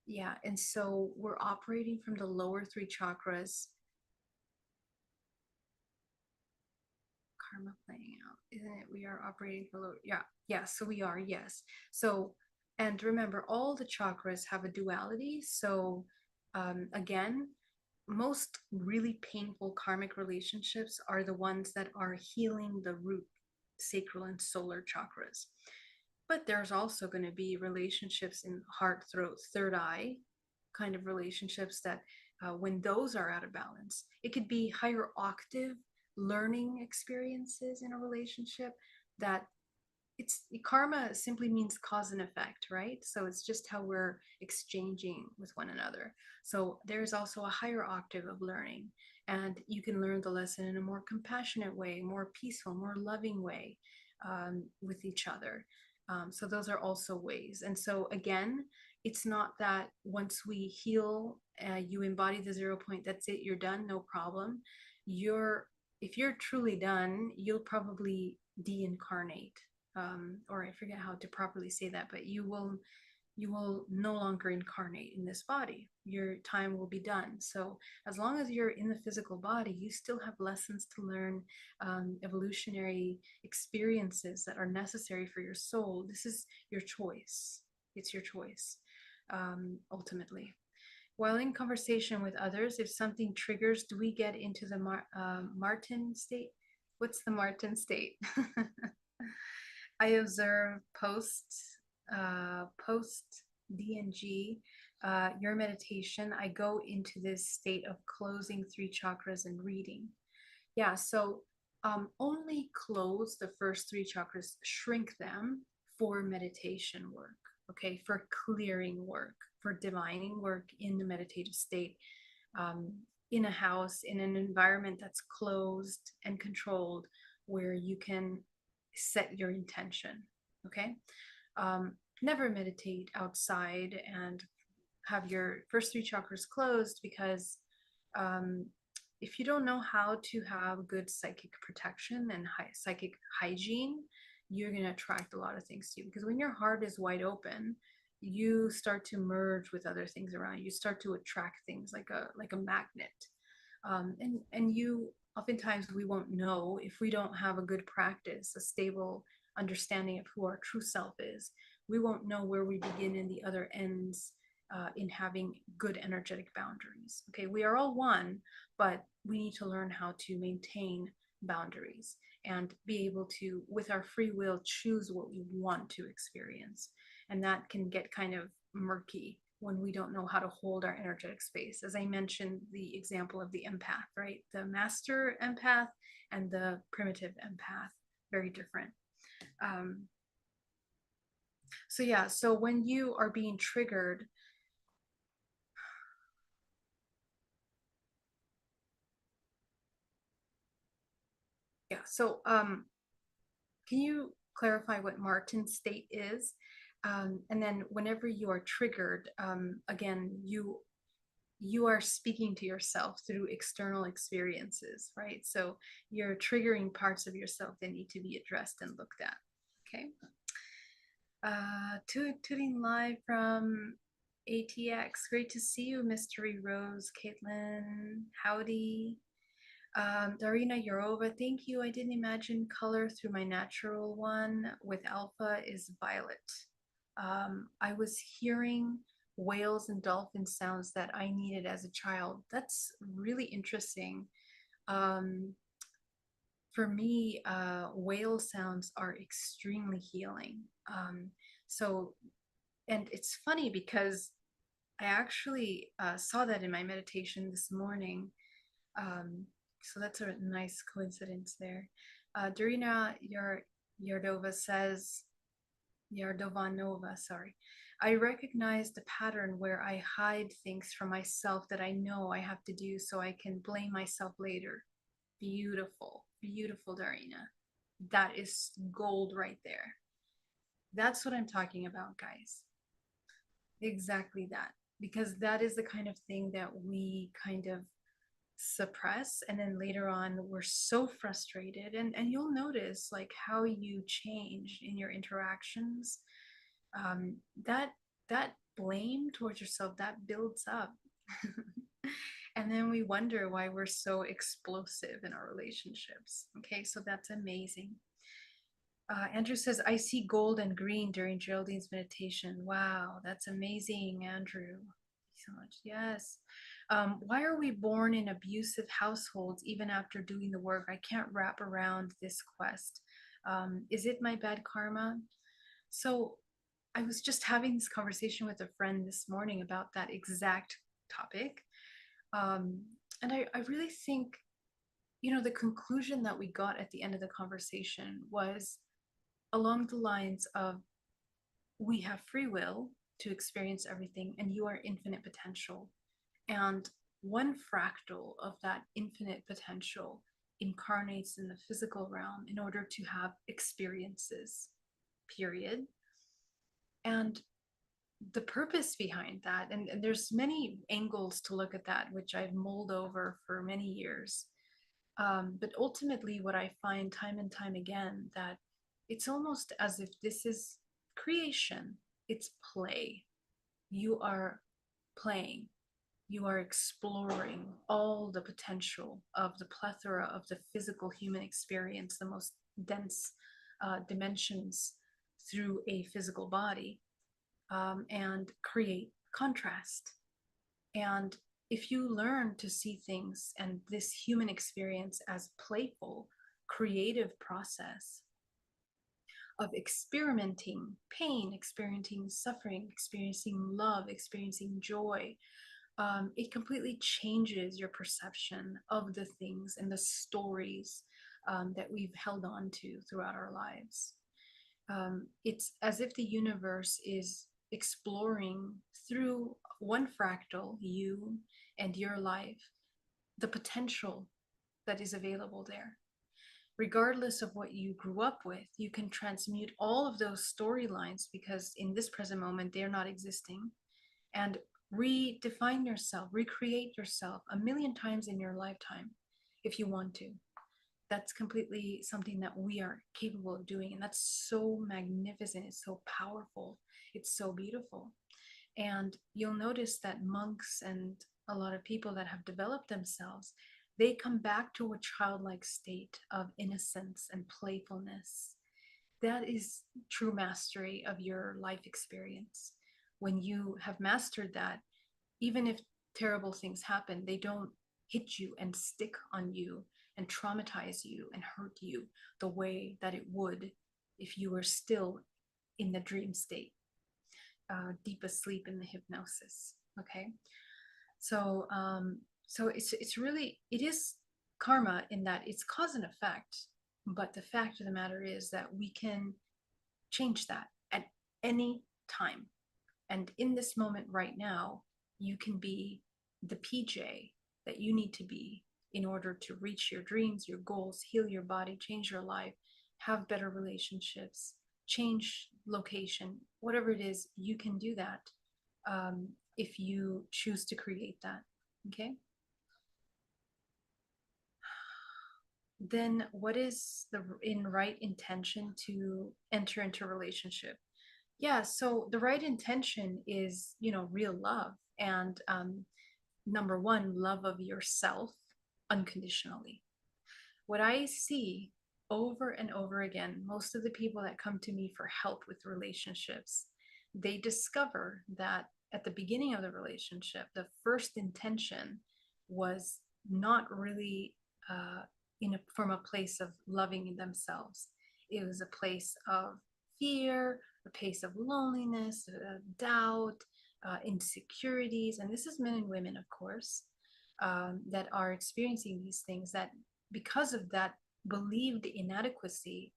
Yeah, and so we're operating from the lower three chakras. Karma playing out, isn't it? We are operating from lower, yeah, so we are, yes. So, and remember, all the chakras have a duality. So, again, most really painful karmic relationships are the ones that are healing the root, sacral, and solar chakras. But there's also going to be relationships in heart, throat, third eye kind of relationships that when those are out of balance, it could be higher octave learning experiences in a relationship that it's karma simply means cause and effect, right? So it's just how we're exchanging with one another. So there's also a higher octave of learning, and you can learn the lesson in a more compassionate way, more peaceful, more loving way with each other. So those are also ways. And so again, it's not that once we heal, you embody the 0 point, that's it, you're done, no problem. You're If you're truly done, you'll probably de-incarnate, or I forget how to properly say that, but you will no longer incarnate in this body. Your time will be done. So as long as you're in the physical body, you still have lessons to learn, evolutionary experiences that are necessary for your soul. This is your choice. It's your choice, ultimately. While in conversation with others, if something triggers, do we get into the Martin state? What's the Martin state? I observe post DNG, your meditation. I go into this state of closing three chakras and reading. Yeah, so only close the first three chakras, shrink them for meditation work, okay, for clearing work, for divining work in the meditative state, um, in a house, in an environment that's closed and controlled, where you can set your intention, okay? Never meditate outside and have your first three chakras closed, because um, if you don't know how to have good psychic protection and psychic hygiene, you're going to attract a lot of things to you. Because when your heart is wide open, you start to merge with other things around you. You start to attract things like a magnet. And you oftentimes, we won't know if we don't have a good practice, a stable understanding of who our true self is. We won't know where we begin and the other ends in having good energetic boundaries. Okay, we are all one, but we need to learn how to maintain boundaries and be able to, with our free will, choose what we want to experience. And that can get kind of murky when we don't know how to hold our energetic space. As I mentioned, the example of the empath, right? The master empath and the primitive empath, very different. So yeah, so when you are being triggered, yeah, so can you clarify what Martin state is? And then whenever you are triggered, again, you are speaking to yourself through external experiences, right? So you're triggering parts of yourself that need to be addressed and looked at. Okay. Tuning live from ATX. Great to see you, Mystery Rose, Caitlin, howdy. Darina Yorova, thank you. I didn't imagine color through my natural one with alpha is violet. I was hearing whales and dolphin sounds that I needed as a child. That's really interesting. Um, for me, whale sounds are extremely healing. So, and it's funny because I actually saw that in my meditation this morning. So that's a nice coincidence there. Darina Yardova says, Yardovanova, sorry. I recognize the pattern where I hide things from myself that I know I have to do so I can blame myself later. Beautiful, beautiful, Darina. That is gold right there. That's what I'm talking about, guys. Exactly that. Because that is the kind of thing that we kind of suppress, and then later on we're so frustrated, and you'll notice like how you change in your interactions. That blame towards yourself, that builds up. And then we wonder why we're so explosive in our relationships. Okay, so that's amazing. Andrew says, I see gold and green during Geraldine's meditation. Wow, that's amazing, Andrew. Thank you so much. Yes. Why are we born in abusive households even after doing the work? I can't wrap around this quest. Is it my bad karma? So I was just having this conversation with a friend this morning about that exact topic. Um, and I really think, the conclusion that we got at the end of the conversation was along the lines of, we have free will to experience everything, and you are infinite potential. And one fractal of that infinite potential incarnates in the physical realm in order to have experiences, period. And the purpose behind that, and there's many angles to look at that, which I've mulled over for many years. But ultimately, what I find time and time again, that it's almost as if this is creation, it's play. You are playing, you are exploring all the potential of the plethora of the physical human experience, the most dense dimensions through a physical body, and create contrast. And if you learn to see things and this human experience as playful, creative process of experimenting pain, experiencing suffering, experiencing love, experiencing joy, it completely changes your perception of the things and the stories that we've held on to throughout our lives. It's as if the universe is exploring through one fractal, you and your life, the potential that is available there. Regardless of what you grew up with, you can transmute all of those storylines because in this present moment, they're not existing, and redefine yourself, recreate yourself a million times in your lifetime if you want to. That's completely something that we are capable of doing. And that's so magnificent. It's so powerful. It's so beautiful. And you'll notice that monks and a lot of people that have developed themselves, they come back to a childlike state of innocence and playfulness. That is true mastery of your life experience, when you have mastered that, even if terrible things happen, they don't hit you and stick on you and traumatize you and hurt you the way that it would if you were still in the dream state, deep asleep in the hypnosis. Okay, so so it's really, it is karma in that it's cause and effect, but the fact of the matter is that we can change that at any time. And in this moment right now, you can be the PJ that you need to be in order to reach your dreams, your goals, heal your body, change your life, have better relationships, change location, whatever it is, you can do that, if you choose to create that. Okay. Then what is the in right intention to enter into a relationship? Yeah, so the right intention is, real love. And number one, love of yourself unconditionally. What I see over and over again, most of the people that come to me for help with relationships, they discover that at the beginning of the relationship, the first intention was not really from a place of loving themselves. It was a place of fear, a place of loneliness, doubt, insecurities. And this is men and women, of course, that are experiencing these things, that because of that believed inadequacy,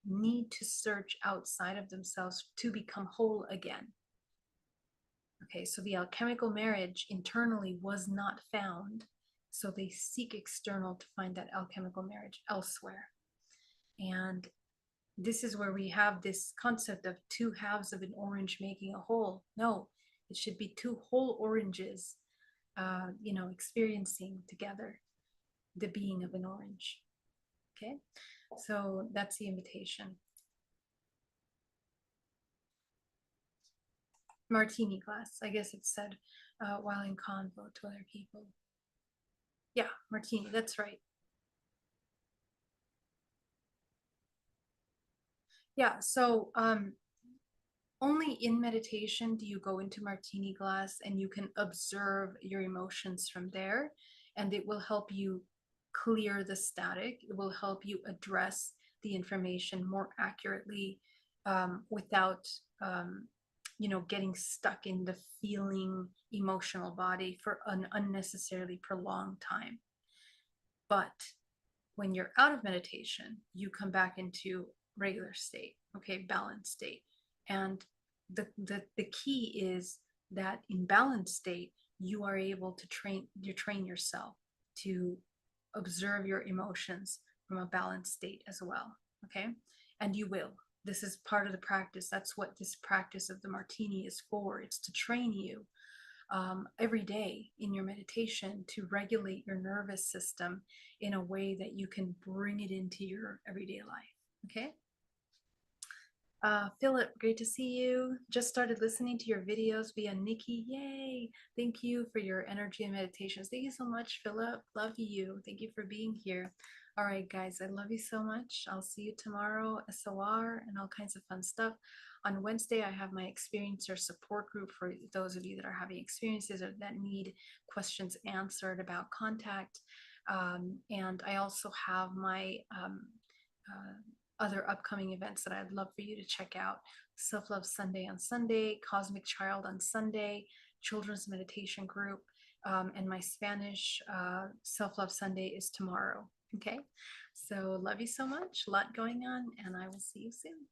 need to search outside of themselves to become whole again. Okay, so the alchemical marriage internally was not found, so they seek external to find that alchemical marriage elsewhere. And this is where we have this concept of two halves of an orange making a whole. No, it should be two whole oranges, experiencing together the being of an orange. Okay, so that's the invitation. Martini glass, I guess it said, while in convo to other people. Yeah, martini, that's right. Yeah, so only in meditation do you go into martini glass and you can observe your emotions from there, and it will help you clear the static. It will help you address the information more accurately, without getting stuck in the feeling emotional body for an unnecessarily prolonged time. But when you're out of meditation, you come back into regular state, okay, balanced state. And the key is that in balanced state, you are able to train yourself to observe your emotions from a balanced state as well. Okay. And you will. This is part of the practice. That's what this practice of the martini is for. It's to train you every day in your meditation to regulate your nervous system in a way that you can bring it into your everyday life. Okay. Philip, great to see you. Just started listening to your videos via Nikki. Yay. Thank you for your energy and meditations. Thank you so much, Philip. Love you. Thank you for being here. All right, guys, I love you so much. I'll see you tomorrow, SOR, and all kinds of fun stuff. On Wednesday, I have my experiencer support group for those of you that are having experiences or that need questions answered about contact. And I also have my other upcoming events that I'd love for you to check out. Self-Love Sunday on Sunday, Cosmic Child on Sunday, Children's Meditation Group, and my Spanish Self-Love Sunday is tomorrow. Okay, so love you so much, a lot going on, and I will see you soon.